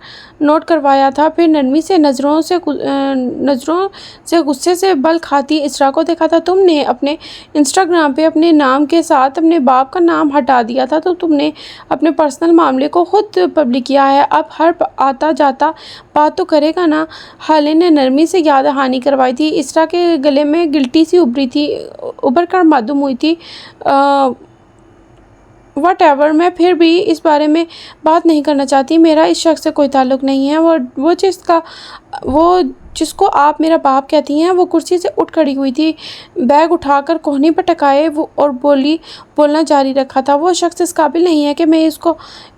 نوٹ کروایا تھا، پھر نرمی سے نظروں سے غصے سے بل کھاتی اسرا کو دیکھا تھا۔ تم نے اپنے انسٹاگرام پہ اپنے نام کے ساتھ اپنے باپ کا نام ہٹا دیا تھا، تو تم نے اپنے پرسنل معاملے کو خود پبلک کیا ہے۔ اب ہر آتا جاتا بات تو کرے گا نا؟ ہالے نے نرمی سے یاد دہانی کروائی تھی۔ اسرا کے گلے میں گلٹی سی ابھر کر معدوم ہوئی تھی۔ واٹ ایور، میں پھر بھی اس بارے میں بات نہیں کرنا چاہتی۔ میرا اس شخص سے کوئی تعلق نہیں ہے۔ وہ جس کو آپ میرا باپ کہتی ہیں۔ وہ کرسی سے اٹھ کھڑی ہوئی تھی، بیگ اٹھا کر کوہنی پر ٹکائے اور بولنا جاری رکھا تھا، وہ شخص اس قابل نہیں ہے کہ میں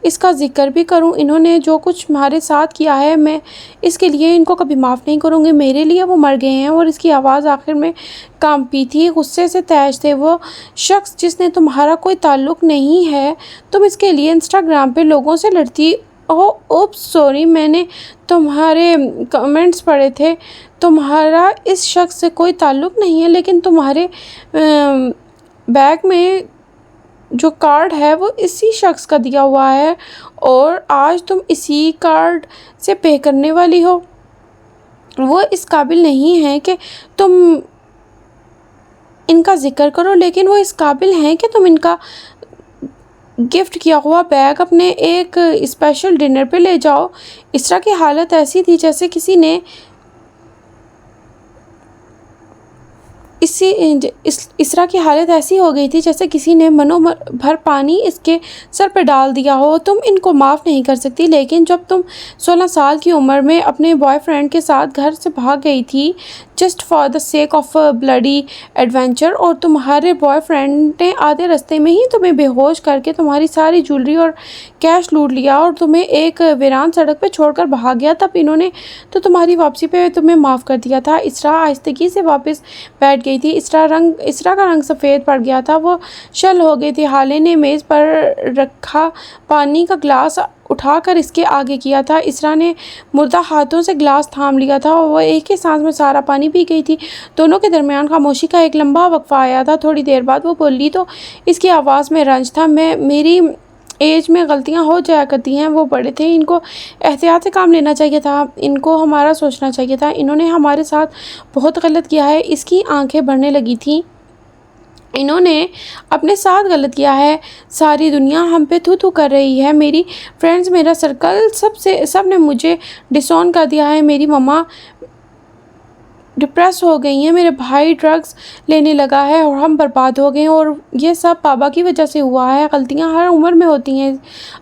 اس کا ذکر بھی کروں۔ انہوں نے جو کچھ تمہارے ساتھ کیا ہے، میں اس کے لیے ان کو کبھی معاف نہیں کروں گی۔ میرے لیے وہ مر گئے ہیں۔ اور اس کی آواز آخر میں کانپی تھی، غصے سے تیز تھے۔ وہ شخص جس نے تمہارا کوئی تعلق نہیں ہے، تم اس کے لیے انسٹاگرام پہ لوگوں سے لڑتی۔ اوپس سوری، میں نے تمہارے کمنٹس پڑھے تھے۔ تمہارا اس شخص سے کوئی تعلق نہیں ہے، لیکن تمہارے بیگ میں جو کارڈ ہے وہ اسی شخص کا دیا ہوا ہے، اور آج تم اسی کارڈ سے پے کرنے والی ہو۔ وہ اس قابل نہیں ہے کہ تم ان کا ذکر کرو، لیکن وہ اس قابل ہیں کہ تم ان کا گفٹ کیا ہوا بیگ اپنے ایک اسپیشل ڈنر پہ لے جاؤ۔ اسرا کی حالت ایسی تھی جیسے کسی نے اسرا کی حالت ایسی ہو گئی تھی جیسے کسی نے منو بھر پانی اس کے سر پہ ڈال دیا ہو۔ تم ان کو معاف نہیں کر سکتی، لیکن جب تم 16 سال کی عمر میں اپنے بوائے فرینڈ کے ساتھ گھر سے بھاگ گئی تھی just for the sake of bloody adventure, اور تمہارے بوائے فرینڈ نے آدھے رستے میں ہی تمہیں بے ہوش کر کے تمہاری ساری جویلری اور کیش لوٹ لیا اور تمہیں ایک ویران سڑک پہ چھوڑ کر بھاگ گیا، تب انہوں نے تو تمہاری واپسی پہ تمہیں معاف کر دیا تھا۔ اسرا آہستگی سے واپس بیٹھ گئی تھی۔ اسرا کا رنگ سفید پڑ گیا تھا، وہ شل ہو گئی تھی۔ ہالے نے میز پر رکھا پانی کا گلاس اٹھا کر اس کے آگے کیا تھا۔ اسرا نے مردہ ہاتھوں سے گلاس تھام لیا تھا اور وہ ایک ہی سانس میں سارا پانی پی گئی تھی۔ دونوں کے درمیان خاموشی کا ایک لمبا وقفہ آیا تھا۔ تھوڑی دیر بعد وہ بولی تو اس کی آواز میں رنج تھا، میری ایج میں غلطیاں ہو جایا کرتی ہیں، وہ بڑے تھے، ان کو احتیاط سے کام لینا چاہیے تھا، ان کو ہمارا سوچنا چاہیے تھا، انہوں نے ہمارے ساتھ بہت غلط کیا ہے۔ اس کی آنکھیں بھرنے لگی تھیں۔ انہوں نے اپنے ساتھ غلط کیا ہے، ساری دنیا ہم پہ تھو تھو کر رہی ہے، میری فرینڈز، میرا سرکل، سب نے مجھے ڈسون کر دیا ہے، میری مما ڈپریس ہو گئی ہیں، میرے بھائی ڈرگز لینے لگا ہے اور ہم برباد ہو گئے، اور یہ سب بابا کی وجہ سے ہوا ہے۔ غلطیاں ہر عمر میں ہوتی ہیں،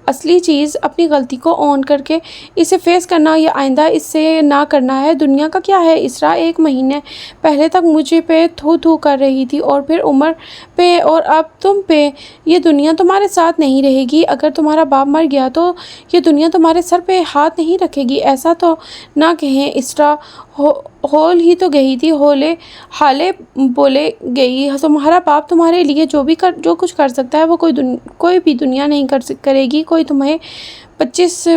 اصلی چیز اپنی غلطی کو اون کر کے اسے فیس کرنا یا آئندہ اس سے نہ کرنا ہے۔ دنیا کا کیا ہے اسرا؟ 1 مہینے پہلے تک مجھے پہ تھو تھو کر رہی تھی، اور پھر عمر پہ، اور اب تم پہ۔ یہ دنیا تمہارے ساتھ نہیں رہے گی۔ اگر تمہارا باپ مر گیا تو یہ دنیا تمہارے سر پہ ہاتھ نہیں رکھے گی۔ ایسا تو نہ کہیں اسرا، ہول ہی تو گئی تھی۔ ہالے بولے گئی، تمہارا باپ تمہارے لیے جو کچھ کر سکتا ہے وہ کوئی بھی دنیا نہیں کرے گی۔ کوئی تمہیں 25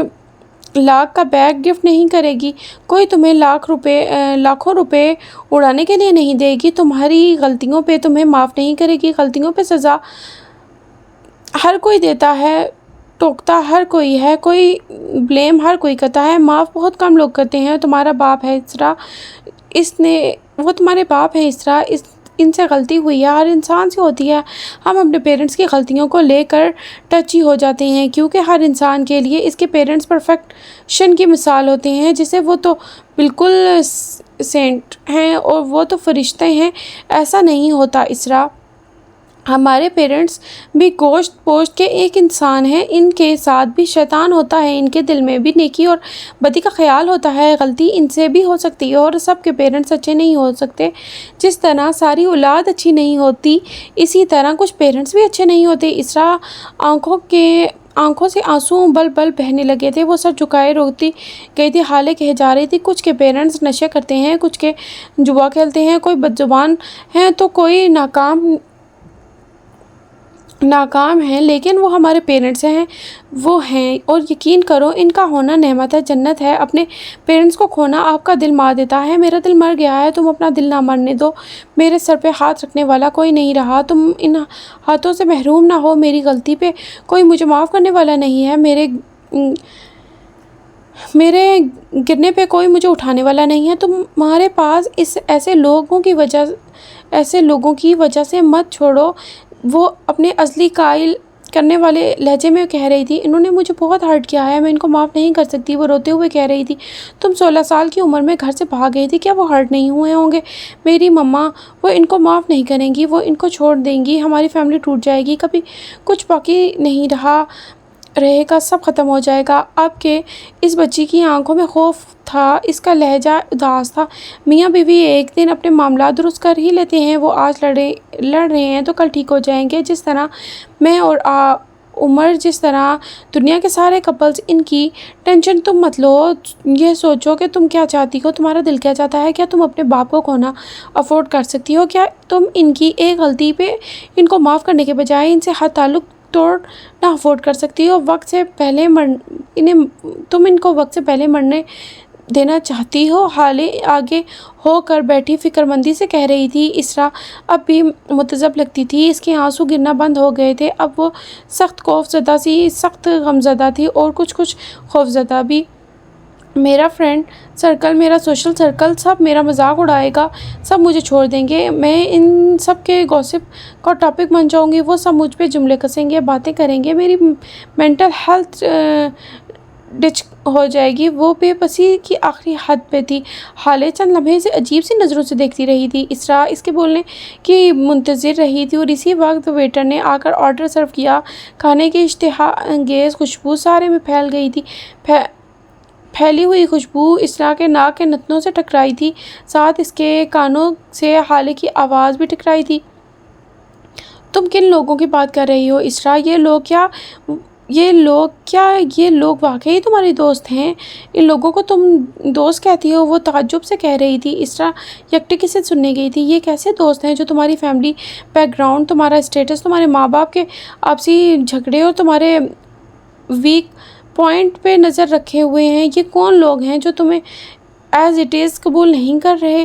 لاکھ کا بیگ گفٹ نہیں کرے گی، کوئی تمہیں لاکھوں روپے اڑانے کے لیے نہیں دے گی، تمہاری غلطیوں پہ تمہیں معاف نہیں کرے گی، غلطیوں پہ سزا ہر کوئی دیتا ہے، ٹوکتا ہر کوئی ہے، کوئی بلیم ہر کوئی کرتا ہے، معاف بہت کم لوگ کرتے ہیں۔ تمہارا باپ ہے اسرا، وہ تمہارے باپ ہے اسرا، ان سے غلطی ہوئی ہے، ہر انسان سے ہوتی ہے۔ ہم اپنے پیرنٹس کی غلطیوں کو لے کر ٹچی ہو جاتے ہیں، کیونکہ ہر انسان کے لیے اس کے پیرنٹس پرفیکشن کی مثال ہوتے ہیں، جسے وہ تو بالکل سینٹ ہیں اور وہ تو فرشتے ہیں۔ ایسا نہیں ہوتا اسرا، ہمارے پیرنٹس بھی گوشت پوشت کے ایک انسان ہیں، ان کے ساتھ بھی شیطان ہوتا ہے، ان کے دل میں بھی نیکی اور بدی کا خیال ہوتا ہے، غلطی ان سے بھی ہو سکتی ہے، اور سب کے پیرنٹس اچھے نہیں ہو سکتے۔ جس طرح ساری اولاد اچھی نہیں ہوتی، اسی طرح کچھ پیرنٹس بھی اچھے نہیں ہوتے۔ اسرا آنکھوں سے آنسو بل بل بہنے لگے تھے، وہ سر جھکائے روتی گئی تھی، حالے کہے جا رہی تھی۔ کچھ کے پیرنٹس نشے کرتے ہیں، کچھ کے جوا کھیلتے ہیں، کوئی بدزبان ہیں تو کوئی ناکام ہیں، لیکن وہ ہمارے پیرنٹس ہیں، وہ ہیں، اور یقین کرو ان کا ہونا نعمت ہے، جنت ہے۔ اپنے پیرنٹس کو کھونا آپ کا دل مار دیتا ہے۔ میرا دل مر گیا ہے، تم اپنا دل نہ مرنے دو۔ میرے سر پہ ہاتھ رکھنے والا کوئی نہیں رہا، تم ان ہاتھوں سے محروم نہ ہو۔ میری غلطی پہ کوئی مجھے معاف کرنے والا نہیں ہے، میرے گرنے پہ کوئی مجھے اٹھانے والا نہیں ہے۔ تمہارے پاس ایسے لوگوں کی وجہ سے مت چھوڑو، وہ اپنے اصلی قائل کرنے والے لہجے میں کہہ رہی تھی۔ انہوں نے مجھے بہت ہرٹ کیا ہے، میں ان کو معاف نہیں کر سکتی، وہ روتے ہوئے کہہ رہی تھی۔ تم 16 سال کی عمر میں گھر سے بھاگ گئی تھی، کیا وہ ہرٹ نہیں ہوئے ہوں گے؟ میری مما، وہ ان کو معاف نہیں کریں گی، وہ ان کو چھوڑ دیں گی، ہماری فیملی ٹوٹ جائے گی، کبھی کچھ باقی نہیں رہے گا، سب ختم ہو جائے گا۔ اب کہ اس بچی کی آنکھوں میں خوف تھا، اس کا لہجہ اداس تھا۔ میاں بیوی ایک دن اپنے معاملات درست کر ہی لیتے ہیں، وہ آج لڑ رہے ہیں تو کل ٹھیک ہو جائیں گے۔ جس طرح میں اور عمر، جس طرح دنیا کے سارے کپلز، ان کی ٹینشن تم مت لو، یہ سوچو کہ تم کیا چاہتی ہو، تمہارا دل کیا چاہتا ہے، کیا تم اپنے باپ کو کھونا افورڈ کر سکتی ہو؟ کیا تم ان کی ایک غلطی پہ ان کو معاف کرنے کے بجائے ان سے ہر تعلق توڑنا افورڈ کر سکتی ہو؟ تم ان کو وقت سے پہلے مرنے دینا چاہتی ہو؟ حالے آگے ہو کر بیٹھی فکر مندی سے کہہ رہی تھی۔ اسرا اب بھی متذب لگتی تھی، اس کے آنسو گرنا بند ہو گئے تھے، اب وہ سخت غمزدہ تھی اور کچھ خوف زدہ بھی۔ میرا فرینڈ سرکل، میرا سوشل سرکل، سب میرا مذاق اڑائے گا، سب مجھے چھوڑ دیں گے، میں ان سب کے گوسپ کا ٹاپک بن جاؤں گی، وہ سب مجھ پہ جملے کسیں گے، باتیں کریں گے، میری مینٹل ہیلتھ ڈچ ہو جائے گی۔ وہ بے بسی کی آخری حد پہ تھی۔ حالے چند لمحے سے عجیب سی نظروں سے دیکھتی رہی تھی۔ اسرا اس کے بولنے کی منتظر رہی تھی، اور اسی وقت ویٹر نے آ کر آرڈر سرو کیا۔ کھانے کی اشتہا انگیز خوشبو سارے میں پھیل گئی تھی۔ پھیلی ہوئی خوشبو اسرا کے ناک کے نتنوں سے ٹکرائی تھی، ساتھ اس کے کانوں سے حالے کی آواز بھی ٹکرائی تھی۔ تم کن لوگوں کی بات کر رہی ہو اسرا؟ یہ لوگ واقعی تمہاری دوست ہیں؟ ان لوگوں کو تم دوست کہتی ہو؟ وہ تعجب سے کہہ رہی تھی۔ اسرا یکٹکی سے سننے گئی تھی۔ یہ کیسے دوست ہیں جو تمہاری فیملی بیک گراؤنڈ، تمہارا اسٹیٹس، تمہارے ماں باپ کے آپسی جھگڑے اور تمہارے ویک پوائنٹ پہ نظر رکھے ہوئے ہیں؟ یہ کون لوگ ہیں جو تمہیں ایز اٹ از قبول نہیں کر رہے؟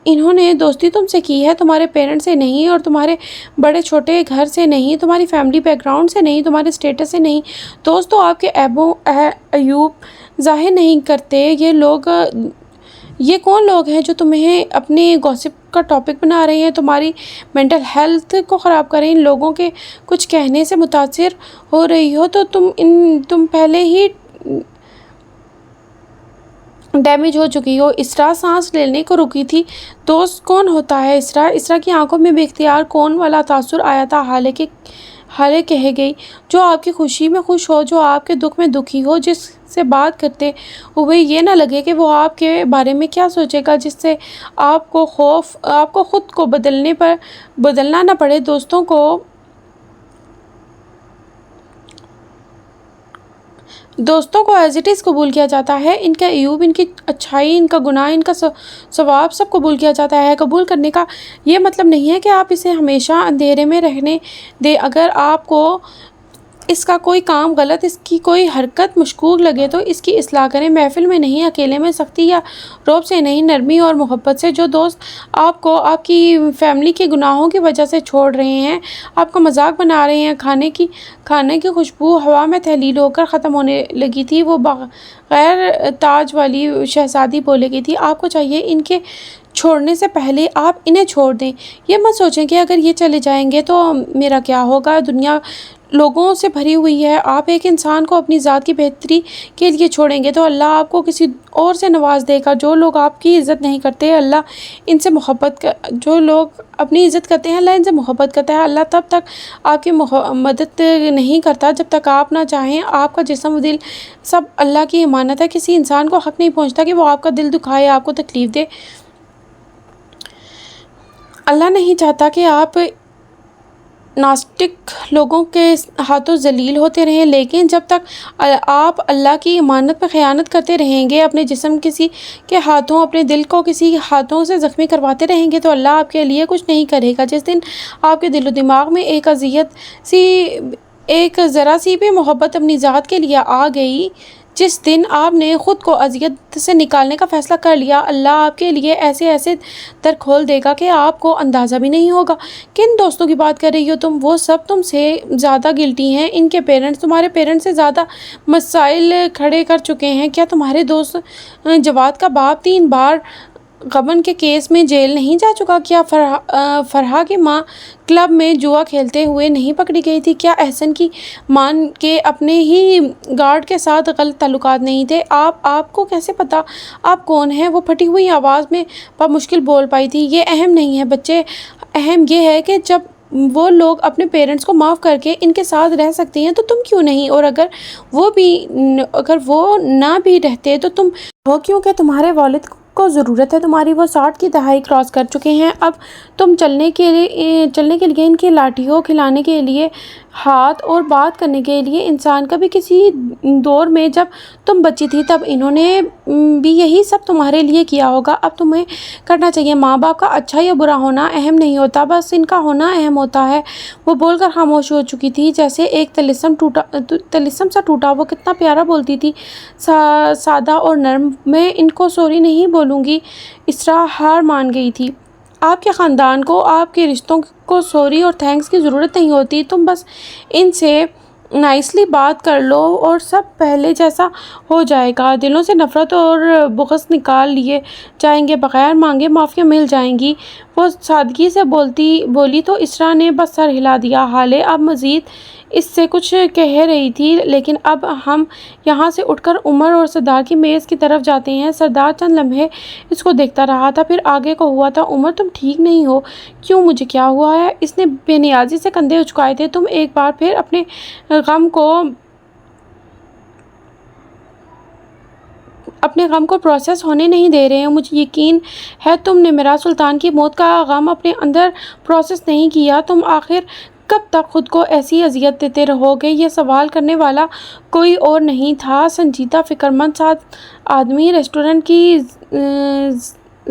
انہوں نے دوستی تم سے کی ہے، تمہارے پیرنٹس سے نہیں، اور تمہارے بڑے چھوٹے گھر سے نہیں، تمہاری فیملی بیک گراؤنڈ سے نہیں، تمہارے اسٹیٹس سے نہیں۔ دوست تو آپ کے عیوب ظاہر نہیں کرتے۔ یہ کون لوگ ہیں جو تمہیں اپنے گوسپ کا ٹاپک بنا رہے ہیں، تمہاری مینٹل ہیلتھ کو خراب کر رہے ہیں؟ ان لوگوں کے کچھ کہنے سے متاثر ہو رہی ہو تو تم پہلے ہی ڈیمیج ہو چکی ہو۔ اسرا سانس لینے کو رکی تھی۔ دوست کون ہوتا ہے اسرا؟ اسرا کی آنکھوں میں بے اختیار کون والا تاثر آیا تھا۔ حالے کہے گئی، جو آپ کی خوشی میں خوش ہو، جو آپ کے دکھ میں دکھی ہو، جس سے بات کرتے ہوئے یہ نہ لگے کہ وہ آپ کے بارے میں کیا سوچے گا، جس سے آپ کو خود کو بدلنا نہ پڑے۔ دوستوں کو ایز اٹ از قبول کیا جاتا ہے، ان کے عیوب، ان کی اچھائی، ان کا گناہ، ان کا ثواب، سب قبول کیا جاتا ہے۔ قبول کرنے کا یہ مطلب نہیں ہے کہ آپ اسے ہمیشہ اندھیرے میں رہنے دیں۔ اگر آپ کو اس کا کوئی کام غلط، اس کی کوئی حرکت مشکوک لگے تو اس کی اصلاح کریں، محفل میں نہیں، اکیلے میں، سختی یا رعب سے نہیں، نرمی اور محبت سے۔ جو دوست آپ کو آپ کی فیملی کے گناہوں کی وجہ سے چھوڑ رہے ہیں، آپ کا مذاق بنا رہے ہیں، کھانے کی خوشبو ہوا میں تحلیل ہو کر ختم ہونے لگی تھی، وہ بغیر تاج والی شہزادی بولے گی تھی، آپ کو چاہیے ان کے چھوڑنے سے پہلے آپ انہیں چھوڑ دیں۔ یہ مت سوچیں کہ اگر یہ چلے جائیں گے تو میرا کیا ہوگا، دنیا لوگوں سے بھری ہوئی ہے۔ آپ ایک انسان کو اپنی ذات کی بہتری کے لیے چھوڑیں گے تو اللہ آپ کو کسی اور سے نواز دے گا۔ جو لوگ آپ کی عزت نہیں کرتے، اللہ ان سے محبت جو لوگ اپنی عزت کرتے ہیں، اللہ ان سے محبت کرتا ہے۔ اللہ تب تک آپ کی مدد نہیں کرتا جب تک آپ نہ چاہیں۔ آپ کا جسم و دل سب اللہ کی امانت ہے، کسی انسان کو حق نہیں پہنچتا کہ وہ آپ کا دل دکھائے، آپ کو تکلیف دے۔ اللہ نہیں چاہتا کہ آپ ناسٹک لوگوں کے ہاتھوں ذلیل ہوتے رہیں، لیکن جب تک آپ اللہ کی امانت میں خیانت کرتے رہیں گے، اپنے جسم کسی کے ہاتھوں، اپنے دل کو کسی ہاتھوں سے زخمی کرواتے رہیں گے تو اللہ آپ کے لیے کچھ نہیں کرے گا۔ جس دن آپ کے دل و دماغ میں ایک ذرا سی بھی محبت اپنی ذات کے لیے آ گئی، جس دن آپ نے خود کو اذیت سے نکالنے کا فیصلہ کر لیا، اللہ آپ کے لیے ایسے در کھول دے گا کہ آپ کو اندازہ بھی نہیں ہوگا۔ کن دوستوں کی بات کر رہی ہو تم؟ وہ سب تم سے زیادہ گلٹی ہیں۔ ان کے پیرنٹس تمہارے پیرنٹس سے زیادہ مسائل کھڑے کر چکے ہیں۔ کیا تمہارے دوست جواد کا باپ 3 بار غبن کے کیس میں جیل نہیں جا چکا؟ کیا فرحہ کی ماں کلب میں جوا کھیلتے ہوئے نہیں پکڑی گئی تھی؟ کیا احسن کی ماں کے اپنے ہی گارڈ کے ساتھ غلط تعلقات نہیں تھے؟ آپ کو کیسے پتا آپ کون ہیں؟ وہ پھٹی ہوئی آواز میں بمشکل بول پائی تھی۔ یہ اہم نہیں ہے بچے، اہم یہ ہے کہ جب وہ لوگ اپنے پیرنٹس کو معاف کر کے ان کے ساتھ رہ سکتے ہیں تو تم کیوں نہیں؟ اور اگر وہ نہ بھی رہتے تو تم ہو کیوں کہ تمہارے والد کو ضرورت ہے تمہاری۔ وہ 60 کی دہائی کراس کر چکے ہیں۔ اب تم چلنے کے لیے ان کی لاٹھیوں، کھلانے کے لیے ہاتھ اور بات کرنے کے لیے انسان۔ کبھی کسی دور میں جب تم بچی تھی تب انہوں نے بھی یہی سب تمہارے لیے کیا ہوگا۔ اب تمہیں کرنا چاہیے۔ ماں باپ کا اچھا یا برا ہونا اہم نہیں ہوتا، بس ان کا ہونا اہم ہوتا ہے۔ وہ بول کر خاموش ہو چکی تھی جیسے ایک طلسم سا ٹوٹا۔ وہ کتنا پیارا بولتی تھی، سادہ اور نرم۔ میں ان کو سوری نہیں بولوں گی۔ اسرا ہار مان گئی تھی۔ آپ کے خاندان کو، آپ کے رشتوں کو سوری اور تھینکس کی ضرورت نہیں ہوتی۔ تم بس ان سے نائسلی بات کر لو اور سب پہلے جیسا ہو جائے گا۔ دلوں سے نفرت اور بغض نکال لیے جائیں گے، بغیر مانگے معافیاں مل جائیں گی۔ وہ سادگی سے بولی تو اسرا نے بس سر ہلا دیا۔ حالے اب مزید اس سے کچھ کہہ رہی تھی، لیکن اب ہم یہاں سے اٹھ کر عمر اور سردار کی میز کی طرف جاتے ہیں۔ سردار چند لمحے اس کو دیکھتا رہا تھا، پھر آگے کو ہوا تھا۔ عمر تم ٹھیک نہیں ہو؟ کیوں؟ مجھے کیا ہوا ہے؟ اس نے بے نیازی سے کندھے اچکائے تھے۔ تم ایک بار پھر اپنے غم کو پروسیس ہونے نہیں دے رہے ہو۔ مجھے یقین ہے تم نے میرا سلطان کی موت کا غم اپنے اندر پروسیس نہیں کیا۔ تم آخر کب تک خود کو ایسی اذیت دیتے رہو گے؟ یہ سوال کرنے والا کوئی اور نہیں تھا، سنجیدہ فکرمند سا آدمی۔ ریسٹورنٹ کی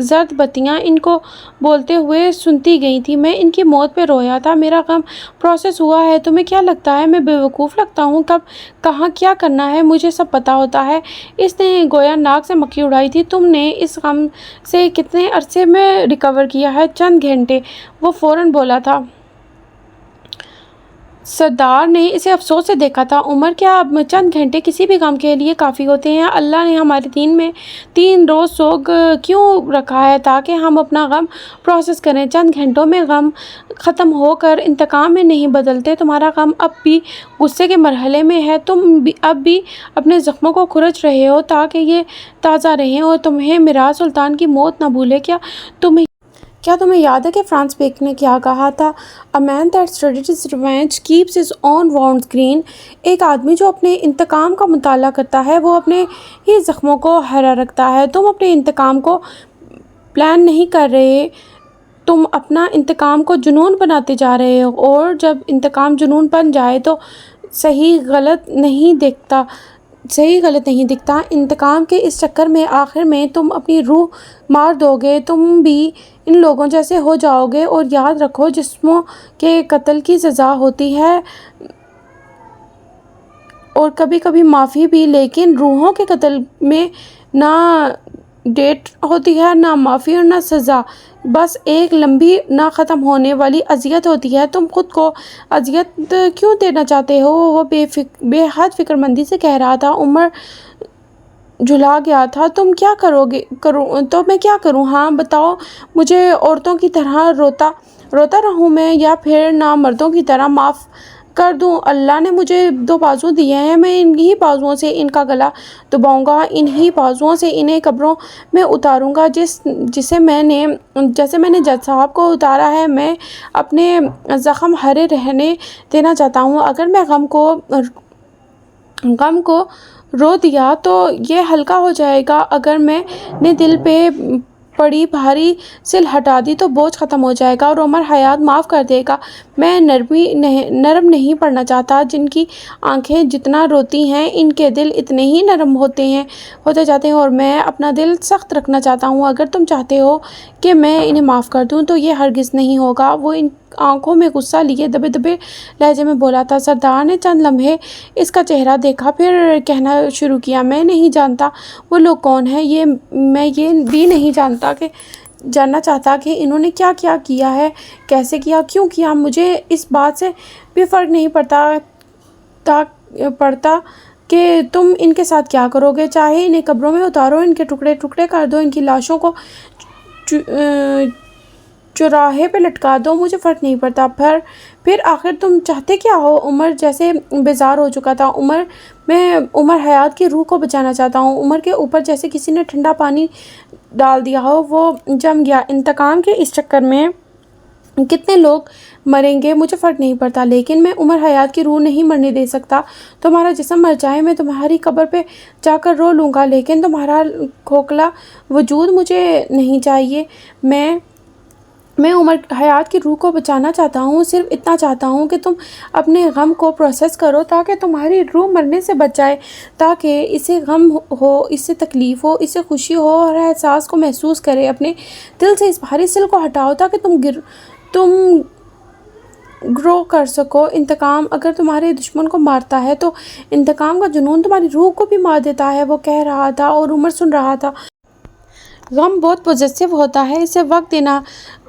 زرد بتیاں ان کو بولتے ہوئے سنتی گئی تھیں۔ میں ان کی موت پہ رویا تھا، میرا غم پروسیس ہوا ہے۔ تمہیں کیا لگتا ہے میں بیوقوف لگتا ہوں؟ کب، کہاں، کیا کرنا ہے مجھے سب پتہ ہوتا ہے۔ اس نے گویا ناک سے مکھی اڑائی تھی۔ تم نے اس غم سے کتنے عرصے میں ریکور کیا ہے؟ چند گھنٹے، وہ فوراً بولا تھا۔ سردار نے اسے افسوس سے دیکھا تھا۔ عمر، کیا چند گھنٹے کسی بھی غم کے لیے کافی ہوتے ہیں؟ اللہ نے ہمارے دین میں 3 روز سوگ کیوں رکھا ہے؟ تاکہ ہم اپنا غم پروسیس کریں۔ چند گھنٹوں میں غم ختم ہو کر انتقام میں نہیں بدلتے۔ تمہارا غم اب بھی غصے کے مرحلے میں ہے۔ تم اب بھی اپنے زخموں کو کھرچ رہے ہو تاکہ یہ تازہ رہیں اور تمہیں میرا سلطان کی موت نہ بھولے۔ کیا تمہیں یاد ہے کہ فرانس بیکن نے کیا کہا تھا؟ A man that studies his revenge keeps his own wounds green۔ ایک آدمی جو اپنے انتقام کا مطالعہ کرتا ہے وہ اپنے ہی زخموں کو ہرا رکھتا ہے۔ تم اپنے انتقام کو پلان نہیں کر رہے، تم اپنا انتقام کو جنون بناتے جا رہے ہو، اور جب انتقام جنون بن جائے تو صحیح غلط نہیں دکھتا۔ انتقام کے اس چکر میں آخر میں تم اپنی روح مار دو گے، تم بھی ان لوگوں جیسے ہو جاؤ گے۔ اور یاد رکھو، جسموں کے قتل کی سزا ہوتی ہے اور کبھی کبھی معافی بھی، لیکن روحوں کے قتل میں نہ ڈیٹ ہوتی ہے، نہ معافی اور نہ سزا، بس ایک لمبی نہ ختم ہونے والی اذیت ہوتی ہے۔ تم خود کو اذیت کیوں دینا چاہتے ہو؟ وہ بے حد فکر مندی سے کہہ رہا تھا۔ عمر جھلا گیا تھا۔ تم کیا تو میں کیا کروں؟ ہاں بتاؤ مجھے، عورتوں کی طرح روتا رہوں میں، یا پھر نہ مردوں کی طرح معاف کر دوں؟ اللہ نے مجھے 2 بازو دیے ہیں، میں انہی بازوؤں سے ان کا گلا دباؤں گا، انہی بازوؤں سے انہیں قبروں میں اتاروں گا جیسے میں نے جج صاحب کو اتارا ہے۔ میں اپنے زخم ہرے رہنے دینا چاہتا ہوں۔ اگر میں غم کو رو دیا تو یہ ہلکا ہو جائے گا، اگر میں نے دل پہ پڑی بھاری سل ہٹا دی تو بوجھ ختم ہو جائے گا اور عمر حیات معاف کر دے گا۔ میں نرم نہیں پڑنا چاہتا۔ جن کی آنکھیں جتنا روتی ہیں ان کے دل اتنے ہی نرم ہوتے جاتے ہیں، اور میں اپنا دل سخت رکھنا چاہتا ہوں۔ اگر تم چاہتے ہو کہ میں انہیں معاف کر دوں تو یہ ہرگز نہیں ہوگا۔ وہ آنکھوں میں غصہ لیے دبے لہجے میں بولا تھا۔ سردار نے چند لمحے اس کا چہرہ دیکھا، پھر کہنا شروع کیا، میں نہیں جانتا وہ لوگ کون ہیں، میں یہ بھی نہیں جاننا چاہتا کہ انہوں نے کیا کیا ہے، کیسے کیا، کیوں کیا۔ مجھے اس بات سے بھی فرق نہیں پڑتا کہ تم ان کے ساتھ کیا کرو گے، چاہے انہیں قبروں میں اتارو، ان کے ٹکڑے ٹکڑے کر دو، ان کی لاشوں کو چوراہے پہ لٹکا دو، مجھے فرق نہیں پڑتا۔ پھر آخر تم چاہتے کیا ہو؟ عمر جیسے بیزار ہو چکا تھا۔ میں عمر حیات کی روح کو بچانا چاہتا ہوں۔ عمر کے اوپر جیسے کسی نے ٹھنڈا پانی ڈال دیا ہو، وہ جم گیا۔ انتقام کے اس چکر میں کتنے لوگ مریں گے مجھے فرق نہیں پڑتا، لیکن میں عمر حیات کی روح نہیں مرنے دے سکتا۔ تمہارا جسم مر جائے، میں تمہاری قبر پہ جا کر رو لوں گا، لیکن تمہارا کھوکھلا وجود مجھے نہیں چاہیے۔ میں عمر حیات کی روح کو بچانا چاہتا ہوں، صرف اتنا چاہتا ہوں کہ تم اپنے غم کو پروسیس کرو تاکہ تمہاری روح مرنے سے بچ جائے، تاکہ اسے غم ہو، اسے تکلیف ہو، اسے خوشی ہو، اور احساس کو محسوس کرے۔ اپنے دل سے اس بھاری سل کو ہٹاؤ تاکہ تم گرو کر سکو۔ انتقام اگر تمہارے دشمن کو مارتا ہے تو انتقام کا جنون تمہاری روح کو بھی مار دیتا ہے، وہ کہہ رہا تھا اور عمر سن رہا تھا۔ غم بہت پوزیسو ہوتا ہے، اسے وقت دینا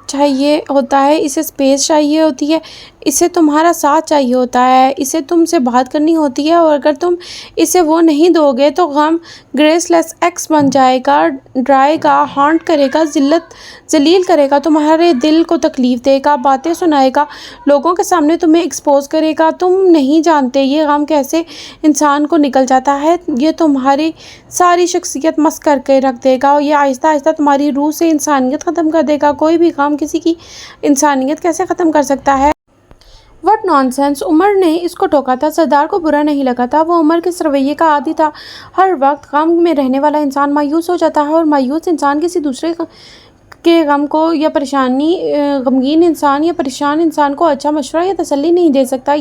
چاہیے ہوتا ہے، اسے اسپیس چاہیے ہوتی ہے، اسے تمہارا ساتھ چاہیے ہوتا ہے، اسے تم سے بات کرنی ہوتی ہے، اور اگر تم اسے وہ نہیں دو گے تو غم گریس لیس ایکس بن جائے گا، ڈرائے گا، ہانٹ کرے گا، ذلیل کرے گا، تمہارے دل کو تکلیف دے گا، باتیں سنائے گا، لوگوں کے سامنے تمہیں ایکسپوز کرے گا۔ تم نہیں جانتے یہ غم کیسے انسان کو نگل جاتا ہے، یہ تمہاری ساری شخصیت مسخ کر کے رکھ دے گا، یہ آہستہ آہستہ تمہاری روح سے انسانیت ختم کر دے گا۔ کوئی بھی غم کسی کی انسانیت کیسے ختم کر سکتا ہے؟ What naan sense! عمر نے اس کو ٹوکا تھا۔ سردار کو برا نہیں لگا تھا، وہ عمر کے اس رویے کا عادی تھا۔ ہر وقت غم میں رہنے والا انسان مایوس ہو جاتا ہے، اور مایوس انسان کسی دوسرے کے غم کو یا غمگین انسان یا پریشان انسان کو اچھا مشورہ یا تسلی نہیں دے سکتا۔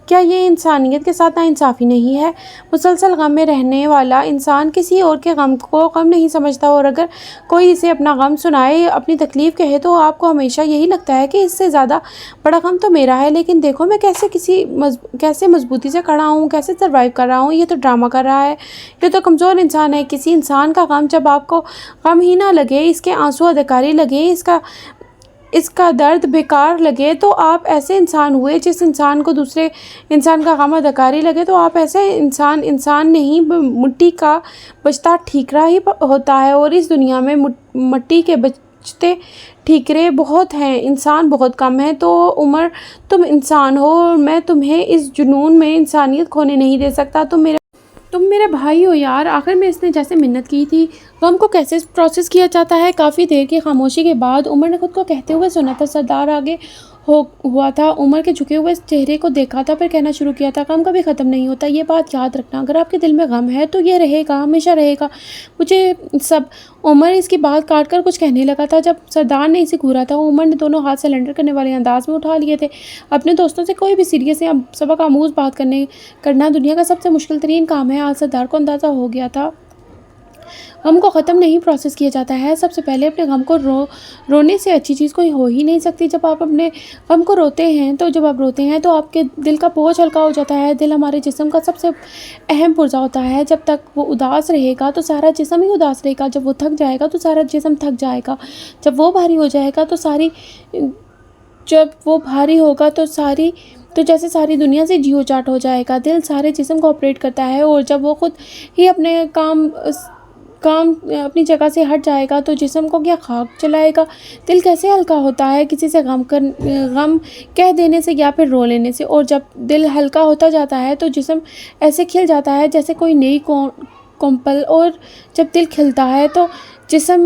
کیا یہ انسانیت کے ساتھ ناانصافی نہیں ہے؟ مسلسل غم میں رہنے والا انسان کسی اور کے غم کو غم نہیں سمجھتا، اور اگر کوئی اسے اپنا غم سنائے، اپنی تکلیف کہے تو آپ کو ہمیشہ یہی لگتا ہے کہ اس سے زیادہ بڑا غم تو میرا ہے۔ لیکن دیکھو میں کیسے مضبوطی سے کھڑا ہوں، کیسے سروائیو کر رہا ہوں، یہ تو ڈرامہ کر رہا ہے، یہ تو کمزور انسان ہے۔ کسی انسان کا غم جب آپ کو غم ہی نہ لگے، اس کے آنسو اداکاری لگے، اس کا درد بیکار لگے، تو آپ ایسے انسان ہوئے۔ جس انسان کو دوسرے انسان کا غم اداکاری لگے تو آپ ایسے انسان نہیں، مٹی کا بچتا ٹھیکرا ہی ہوتا ہے، اور اس دنیا میں مٹی کے بچتے ٹھیکرے بہت ہیں، انسان بہت کم ہیں۔ تو عمر تم انسان ہو، اور میں تمہیں اس جنون میں انسانیت کھونے نہیں دے سکتا۔ تم میرے بھائی ہو یار، آخر میں اس نے جیسے منت کی تھی۔ غم کو کیسے پروسیس کیا جاتا ہے؟ کافی دیر کی خاموشی کے بعد عمر نے خود کو کہتے ہوئے سنا تھا۔ سردار آگے ہوا تھا، عمر کے جھکے ہوئے چہرے کو دیکھا تھا، پھر کہنا شروع کیا تھا، غم کبھی ختم نہیں ہوتا، یہ بات یاد رکھنا۔ اگر آپ کے دل میں غم ہے تو یہ رہے گا، ہمیشہ رہے گا۔ عمر اس کی بات کاٹ کر کچھ کہنے لگا تھا۔ جب سردار نے اسے گھورا تھا، عمر نے دونوں ہاتھ سرنڈر کرنے والے انداز میں اٹھا لیے تھے۔ اپنے دوستوں سے کوئی بھی سیریس یا سبق آموز بات کرنا دنیا کا سب سے مشکل ترین کام ہے۔ آج سردار کو اندازہ ہو گیا تھا غم کو ختم نہیں پروسیس کیا جاتا ہے۔ سب سے پہلے اپنے غم کو رونے سے اچھی چیز کوئی ہو ہی نہیں سکتی۔ جب آپ اپنے غم کو روتے ہیں تو جب آپ روتے ہیں تو آپ کے دل کا بوجھ ہلکا ہو جاتا ہے۔ دل ہمارے جسم کا سب سے اہم پرزہ ہوتا ہے۔ جب تک وہ اداس رہے گا تو سارا جسم ہی اداس رہے گا، جب وہ تھک جائے گا تو سارا جسم تھک جائے گا، جب وہ بھاری ہو جائے گا تو جیسے ساری دنیا سے جیو چاٹ ہو جائے گا۔ دل سارے جسم کو آپریٹ کرتا ہے، اور جب وہ خود ہی اپنے کام اپنی جگہ سے ہٹ جائے گا تو جسم کو کیا خاک چلائے گا۔ دل کیسے ہلکا ہوتا ہے کسی سے غم کہہ دینے سے یا پھر رو لینے سے، اور جب دل ہلکا ہوتا جاتا ہے تو جسم ایسے کھل جاتا ہے جیسے کوئی نئی کمپل، اور جب دل کھلتا ہے تو جسم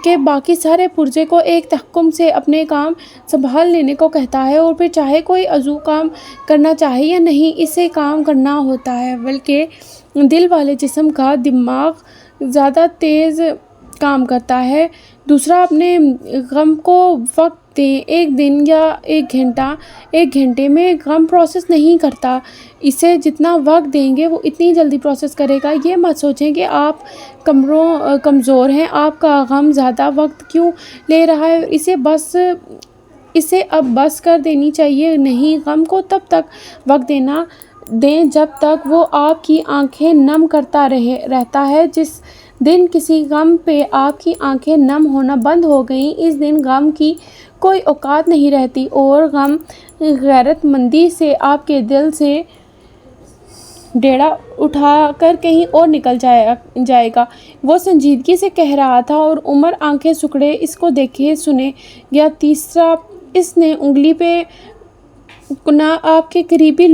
کے باقی سارے پرزے کو ایک تحکم سے اپنے کام سنبھال لینے کو کہتا ہے، اور پھر چاہے کوئی عضو کام کرنا چاہے یا نہیں، اسے کام کرنا ہوتا ہے۔ بلکہ دل والے جسم کا دماغ زیادہ تیز کام کرتا ہے۔ دوسرا، اپنے غم کو وقت دیں۔ ایک دن یا ایک گھنٹے میں غم پروسیس نہیں کرتا۔ اسے جتنا وقت دیں گے وہ اتنی جلدی پروسیس کرے گا۔ یہ مت سوچیں کہ آپ کمزور ہیں، آپ کا غم زیادہ وقت کیوں لے رہا ہے، اسے اب بس کر دینی چاہیے۔ نہیں، غم کو تب تک وقت دیں جب تک وہ آپ کی آنکھیں نم کرتا رہتا ہے۔ جس دن کسی غم پہ آپ کی آنکھیں نم ہونا بند ہو گئیں، اس دن غم کی کوئی اوقات نہیں رہتی، اور غم غیرت مندی سے آپ کے دل سے ڈیڑھا اٹھا کر کہیں اور نکل جائے گا۔ وہ سنجیدگی سے کہہ رہا تھا، اور عمر آنکھیں سکڑے اس کو دیکھے سنے گیا۔ تیسرا، اس نے انگلی پہ گنا آپ کے قریبی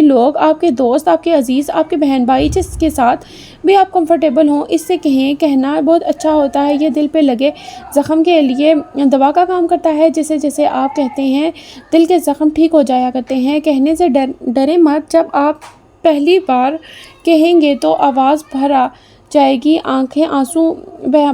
لوگ، آپ کے دوست، آپ کے عزیز، آپ کے بہن بھائی، جس کے ساتھ بھی آپ کمفرٹیبل ہوں، اس سے کہنا بہت اچھا ہوتا ہے۔ یہ دل پہ لگے زخم کے لیے دوا کا کام کرتا ہے۔ جیسے آپ کہتے ہیں دل کے زخم ٹھیک ہو جایا کرتے ہیں۔ کہنے سے ڈرے مت۔ جب آپ پہلی بار کہیں گے تو آواز بھر جائے گی، آنکھیں آنسو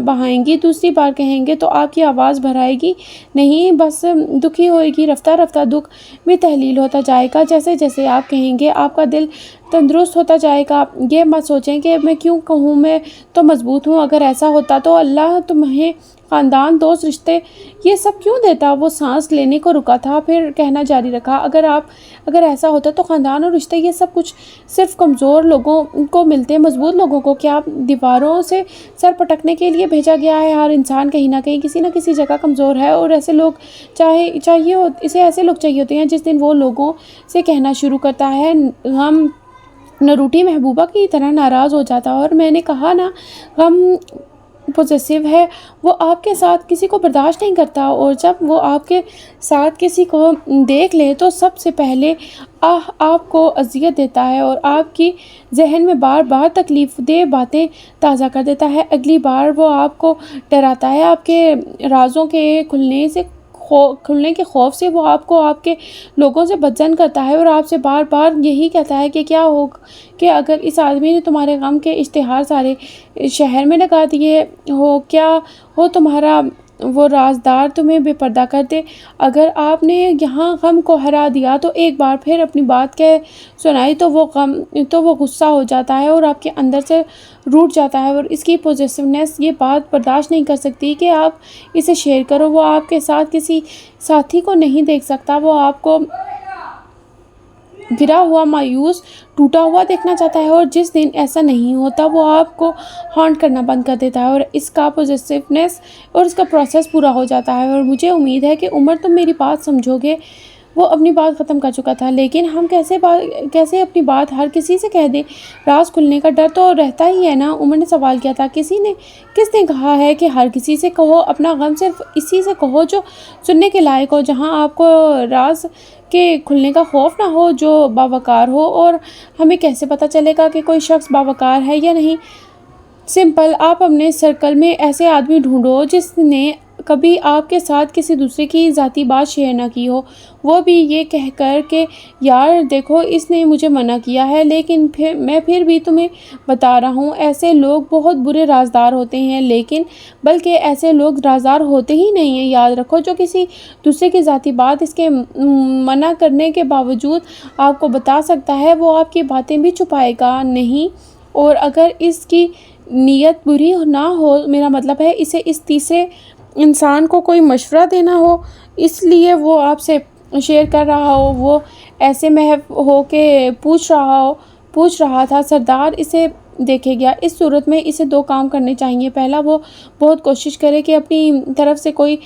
بہائیں گی۔ دوسری بار کہیں گے تو آپ کی آواز بھر آئے گی نہیں، بس دکھی ہوئے گی۔ رفتہ رفتہ دکھ بھی تحلیل ہوتا جائے گا۔ جیسے جیسے آپ کہیں گے آپ کا دل تندرست ہوتا جائے گا۔ یہ مت سوچیں کہ میں کیوں کہوں، میں تو مضبوط ہوں۔ اگر ایسا ہوتا تو اللہ تمہیں خاندان، دوست، رشتے یہ سب کیوں دیتا؟ وہ سانس لینے کو رکا تھا، پھر کہنا جاری رکھا، اگر ایسا ہوتا تو خاندان اور رشتے یہ سب کچھ صرف کمزور لوگوں کو ملتے، مضبوط لوگوں کو کیا دیواروں سے سر پٹکنے کے لیے بھیجا گیا ہے؟ ہر انسان کہیں نہ کہیں کسی نہ کسی جگہ کمزور ہے، اور ایسے لوگ چاہیے ہوتے ہیں جس دن وہ لوگوں سے کہنا شروع کرتا ہے غم نروٹی محبوبہ کی طرح ناراض ہو جاتا۔ اور میں نے کہا نا، غم پوزیسیو ہے، وہ آپ کے ساتھ کسی کو برداشت نہیں کرتا، اور جب وہ آپ کے ساتھ کسی کو دیکھ لے تو سب سے پہلے آپ کو اذیت دیتا ہے، اور آپ کی ذہن میں بار بار تکلیف دہ باتیں تازہ کر دیتا ہے۔ اگلی بار وہ آپ کو ڈراتا ہے، آپ کے رازوں کے کھلنے کے خوف سے وہ آپ کو آپ کے لوگوں سے بدظن کرتا ہے، اور آپ سے بار بار یہی کہتا ہے کہ کیا ہو کہ اگر اس آدمی نے تمہارے غم کے اشتہار سارے شہر میں لگا دیے ہو، کیا ہو تمہارا وہ رازدار تمہیں بے پردہ کر دے۔ اگر آپ نے یہاں غم کو ہرا دیا تو ایک بار پھر اپنی بات کہہ سنائی تو وہ غصہ ہو جاتا ہے اور آپ کے اندر سے روٹ جاتا ہے، اور اس کی پوزیسونیس یہ بات برداشت نہیں کر سکتی کہ آپ اسے شیئر کرو۔ وہ آپ کے ساتھ کسی ساتھی کو نہیں دیکھ سکتا، وہ آپ کو گرا ہوا، مایوس، ٹوٹا ہوا دیکھنا چاہتا ہے، اور جس دن ایسا نہیں ہوتا وہ آپ کو ہانٹ کرنا بند کر دیتا ہے، اور اس کا پوزیسیونیس اور اس کا پروسیس پورا ہو جاتا ہے۔ اور مجھے امید ہے کہ عمر تم میری بات سمجھو گے۔ وہ اپنی بات ختم کر چکا تھا، لیکن ہم کیسے اپنی بات ہر کسی سے کہہ دیں؟ راز کھلنے کا ڈر تو رہتا ہی ہے نا؟ عمر نے سوال کیا تھا۔ کس نے کہا ہے کہ ہر کسی سے کہو؟ اپنا غم صرف اسی سے کہو جو سننے کے لائق ہو، جہاں آپ کو راز کے کھلنے کا خوف نہ ہو، جو باوقار ہو۔ اور ہمیں کیسے پتہ چلے گا کہ کوئی شخص باوقار ہے یا نہیں؟ سمپل، آپ اپنے سرکل میں ایسے آدمی ڈھونڈو جس نے کبھی آپ کے ساتھ کسی دوسرے کی ذاتی بات شیئر نہ کی ہو، وہ بھی یہ کہہ کر کہ یار دیکھو اس نے مجھے منع کیا ہے لیکن میں پھر بھی تمہیں بتا رہا ہوں۔ ایسے لوگ بہت برے رازدار ہوتے ہیں، بلکہ ایسے لوگ رازدار ہوتے ہی نہیں ہیں۔ یاد رکھو، جو کسی دوسرے کی ذاتی بات اس کے منع کرنے کے باوجود آپ کو بتا سکتا ہے، وہ آپ کی باتیں بھی چھپائے گا نہیں۔ اور اگر اس کی نیت بری نہ ہو، میرا مطلب ہے اسے اس تیسرے انسان کو کوئی مشورہ دینا ہو، اس لیے وہ آپ سے شیئر کر رہا ہو، وہ ایسے محو ہو کہ پوچھ رہا تھا۔ سردار اسے دیکھے گیا۔ اس صورت میں اسے 2 کام کرنے چاہیے۔ پہلا، وہ بہت کوشش کرے کہ اپنی طرف سے کوئی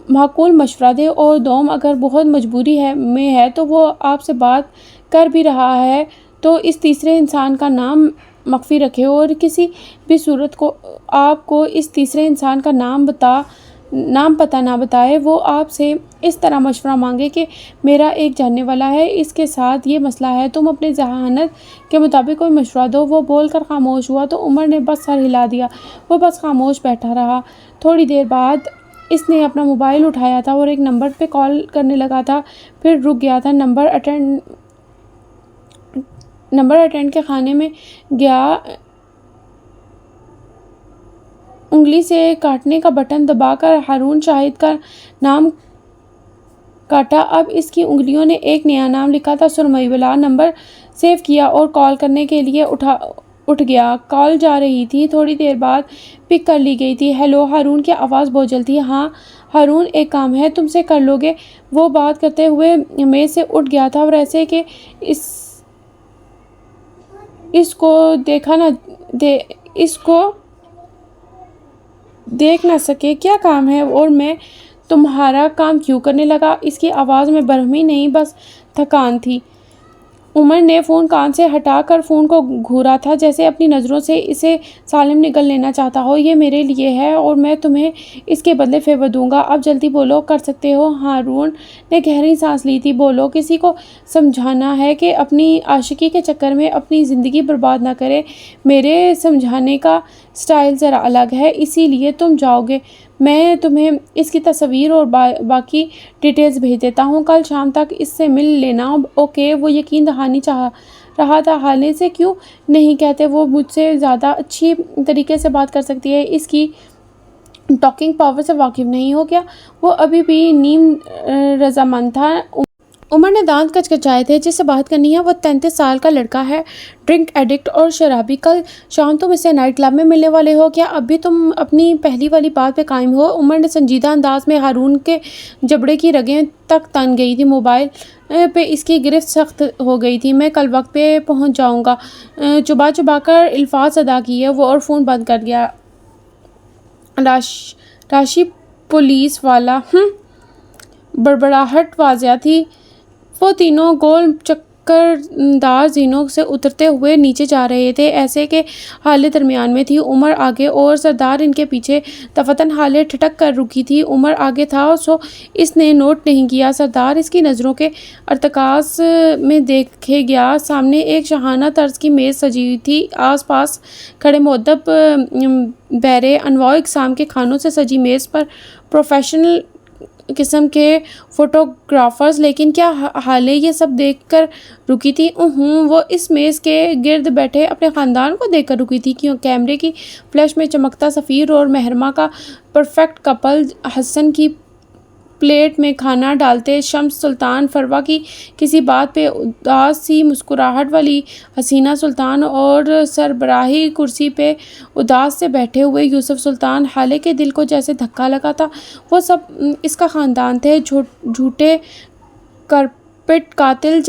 معقول مشورہ دے، اور دوم، اگر بہت مجبوری میں ہے تو وہ آپ سے بات کر بھی رہا ہے تو اس تیسرے انسان کا نام مخفی رکھے، اور کسی بھی صورت کو آپ کو اس تیسرے انسان کا نام پتہ نہ بتائے۔ وہ آپ سے اس طرح مشورہ مانگے کہ میرا ایک جاننے والا ہے، اس کے ساتھ یہ مسئلہ ہے، تم اپنے ذہانت کے مطابق کوئی مشورہ دو۔ وہ بول کر خاموش ہوا تو عمر نے بس سر ہلا دیا۔ وہ بس خاموش بیٹھا رہا۔ تھوڑی دیر بعد اس نے اپنا موبائل اٹھایا تھا اور ایک نمبر پہ کال کرنے لگا تھا، پھر رک گیا تھا۔ نمبر اٹینڈ کے خانے میں گیا، انگلی سے کاٹنے کا بٹن دبا کر ہارون شاہد کا نام کاٹا۔ اب اس کی انگلیوں نے ایک نیا نام لکھا تھا، سرمئی۔ نمبر سیو کیا اور کال کرنے کے لیے اٹھ گیا۔ کال جا رہی تھی، تھوڑی دیر بعد پک کر لی گئی تھی۔ ہیلو، ہارون کی آواز بوجھل تھی۔ ہاں ہارون، ایک کام ہے، تم سے کر لو گے؟ وہ بات کرتے ہوئے میز سے اٹھ گیا تھا اور ایسے کہ اس کو دیکھ نہ سکے۔ کیا کام ہے اور میں تمہارا کام کیوں کرنے لگا؟ اس کی آواز میں برہمی نہیں، بس تھکان تھی۔ عمر نے فون کان سے ہٹا کر فون کو گھورا تھا، جیسے اپنی نظروں سے اسے سالم نگل لینا چاہتا ہو۔ یہ میرے لیے ہے اور میں تمہیں اس کے بدلے فیور دوں گا۔ اب جلدی بولو، کر سکتے ہو۔ ہارون نے گہری سانس لی تھی۔ بولو، کسی کو سمجھانا ہے کہ اپنی عاشقی کے چکر میں اپنی زندگی برباد نہ کرے۔ میرے سمجھانے کا سٹائل ذرا الگ ہے، اسی لیے تم جاؤ گے۔ میں تمہیں اس کی تصویر اور باقی ڈیٹیلز بھیج دیتا ہوں، کل شام تک اس سے مل لینا۔ اوکے۔ وہ یقین دہانی چاہ رہا تھا۔ حالے سے کیوں نہیں کہتے؟ وہ مجھ سے زیادہ اچھی طریقے سے بات کر سکتی ہے، اس کی ٹاکنگ پاور سے واقف نہیں ہو کیا؟ وہ ابھی بھی نیم رضامند تھا۔ عمر نے دانت کچکچائے تھے۔ جس سے بات کرنی ہے وہ 33 سال کا لڑکا ہے، ڈرنک ایڈکٹ اور شرابی۔ کل شام تم اسے نائٹ کلب میں ملنے والے ہو، کیا اب بھی تم اپنی پہلی والی بات پہ قائم ہو؟ عمر نے سنجیدہ انداز میں ہارون کے جبڑے کی رگیں تک تن گئی تھی، موبائل پہ اس کی گرفت سخت ہو گئی تھی۔ میں کل وقت پہ پہنچ جاؤں گا، چبا چبا کر الفاظ ادا کیے وہ اور فون بند کر دیا۔ راشی پولیس والا، بڑبڑاہٹ واضح تھی۔ وہ تینوں گول چکردار زینوں سے اترتے ہوئے نیچے جا رہے تھے، ایسے کہ ہالے درمیان میں تھی، عمر آگے اور سردار ان کے پیچھے۔ دفتن ہالے ٹھٹک کر رکی تھی، عمر آگے تھا سو اس نے نوٹ نہیں کیا۔ سردار اس کی نظروں کے ارتکاز میں دیکھے گیا۔ سامنے ایک شاہانہ طرز کی میز سجی ہوئی تھی، آس پاس کھڑے مؤدب بہرے انواع اقسام کے کھانوں سے سجی میز پر پروفیشنل قسم کے فوٹوگرافرز۔ لیکن کیا حالے یہ سب دیکھ کر رکی تھی؟ وہ اس میز کے گرد بیٹھے اپنے خاندان کو دیکھ کر رکی تھی، کیوں کیمرے کی فلیش میں چمکتا سفیر اور محرمہ کا پرفیکٹ کپل، حسن کی پلیٹ میں کھانا ڈالتے شمس سلطان، فروا کی کسی بات پہ اداس سی مسکراہٹ والی حسینہ سلطان، اور سربراہی کرسی پہ اداس سے بیٹھے ہوئے یوسف سلطان۔ حالے کے دل کو جیسے دھکا لگا تھا۔ وہ سب اس کا خاندان تھے، جھوٹے کارپٹ قاتل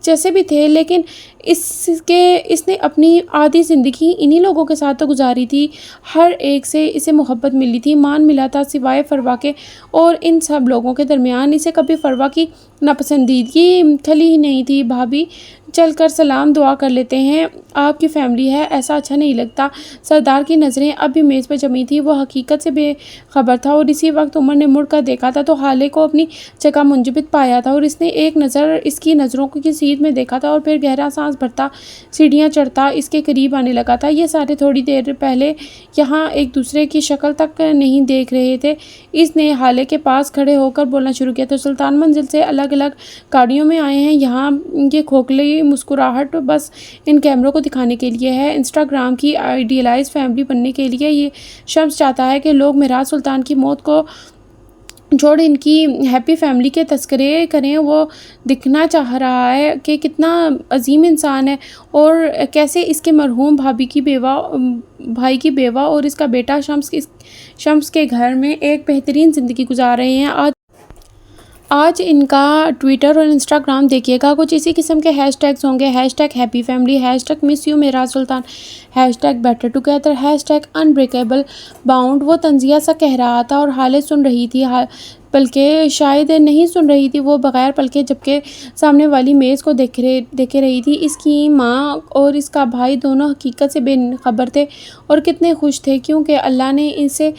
جیسے بھی تھے، لیکن اس نے اپنی آدھی زندگی انہی لوگوں کے ساتھ تو گزاری تھی۔ ہر ایک سے اسے محبت ملی تھی، مان ملا تھا، سوائے فروا کے، اور ان سب لوگوں کے درمیان اسے کبھی فروا کی ناپسندیدگی کھلی ہی نہیں تھی۔ بھابھی، چل کر سلام دعا کر لیتے ہیں، آپ کی فیملی ہے، ایسا اچھا نہیں لگتا۔ سردار کی نظریں اب بھی میز پہ جمی تھی، وہ حقیقت سے بے خبر تھا، اور اسی وقت عمر نے مڑ کر دیکھا تھا تو حالے کو اپنی جگہ منجمد پایا تھا، اور اس نے ایک نظر اس کی نظروں کی سیدھ میں دیکھا تھا، اور پھر گہرا سانس بھرتا سیڑھیاں چڑھتا اس کے قریب آنے لگا تھا۔ یہ سارے تھوڑی دیر پہلے یہاں ایک دوسرے کی شکل تک نہیں دیکھ رہے تھے۔ اس نے حالے کے پاس کھڑے ہو کر بولنا شروع کیا، تو سلطان منزل سے الگ الگ گاڑیوں میں آئے ہیں، یہاں یہ کھوکھلی مسکراہٹ بس ان کیمروں کو دکھانے کے لیے ہے، انسٹاگرام کی آئیڈیلائز فیملی بننے کے لیے۔ یہ شمس چاہتا ہے کہ لوگ مہراج سلطان کی موت کو چھوڑ ان کی ہیپی فیملی کے تذکرے کریں. وہ دکھنا چاہ رہا ہے کہ کتنا عظیم انسان ہے اور کیسے اس کے مرحوم بھائی کی بیوہ اور اس کا بیٹا شمس کے گھر میں ایک بہترین زندگی گزار رہے ہیں. آج ان کا ٹویٹر اور انسٹاگرام دیکھیے گا، کچھ اسی قسم کے ہیش ٹیگز ہوں گے. Hash tag happy family, hash tag miss you Meraj Sultan, hash tag better together, hash tag unbreakable bond. وہ طنزیہ سا کہہ رہا تھا اور حالے سن رہی تھی، بلکہ شاید نہیں سن رہی تھی، وہ بغیر پلکے جھپکے سامنے والی میز کو دیکھے رہی تھی. اس کی ماں اور اس کا بھائی دونوں حقیقت سے بے خبر تھے اور کتنے خوش تھے، کیونکہ اللہ نے اسے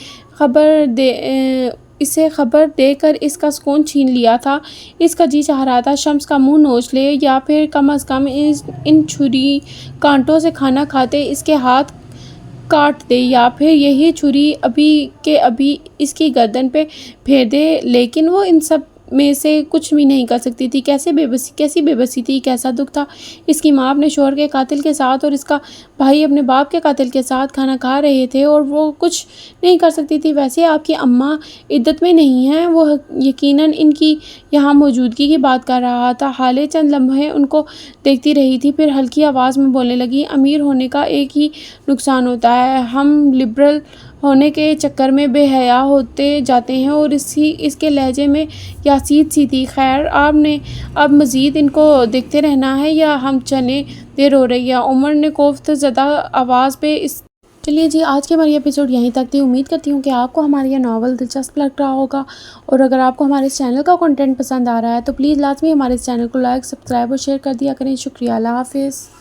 خبر دے کر اس کا سکون چھین لیا تھا. اس کا جی چاہ رہا تھا شمس کا منہ نوچ لے، یا پھر کم از کم ان چھری کانٹوں سے کھانا کھاتے اس کے ہاتھ کاٹ دے، یا پھر یہی چھری ابھی کے ابھی اس کی گردن پہ پھیر دے. لیکن وہ ان سب میں سے کچھ بھی نہیں کر سکتی تھی. کیسی بے بسی تھی، کیسا دکھ تھا. اس کی ماں اپنے شوہر کے قاتل کے ساتھ اور اس کا بھائی اپنے باپ کے قاتل کے ساتھ کھانا کھا رہے تھے اور وہ کچھ نہیں کر سکتی تھی. ویسے آپ کی اماں عدت میں نہیں ہیں. وہ یقیناً ان کی یہاں موجودگی کی بات کر رہا تھا. حالے چند لمحے ان کو دیکھتی رہی تھی، پھر ہلکی آواز میں بولنے لگی، امیر ہونے کا ایک ہی نقصان ہوتا ہے، ہم لبرل ہونے کے چکر میں بے حیا ہوتے جاتے ہیں. اور اس کے لہجے میں یاسیت سی تھی. خیر، آپ نے اب مزید ان کو دیکھتے رہنا ہے یا ہم چلیں؟ دیر ہو رہی ہے. عمر نے کوفت زدہ آواز پہ چلیے جی، آج کے ہماری ایپیسوڈ یہیں تک تھی. امید کرتی ہوں کہ آپ کو ہماری یہ ناول دلچسپ لگ رہا ہوگا، اور اگر آپ کو ہمارے اس چینل کا کنٹینٹ پسند آ رہا ہے تو پلیز لازمی ہمارے اس چینل کو لائک، سبسکرائب اور شیئر کر دیا کریں. شکریہ. اللہ حافظ.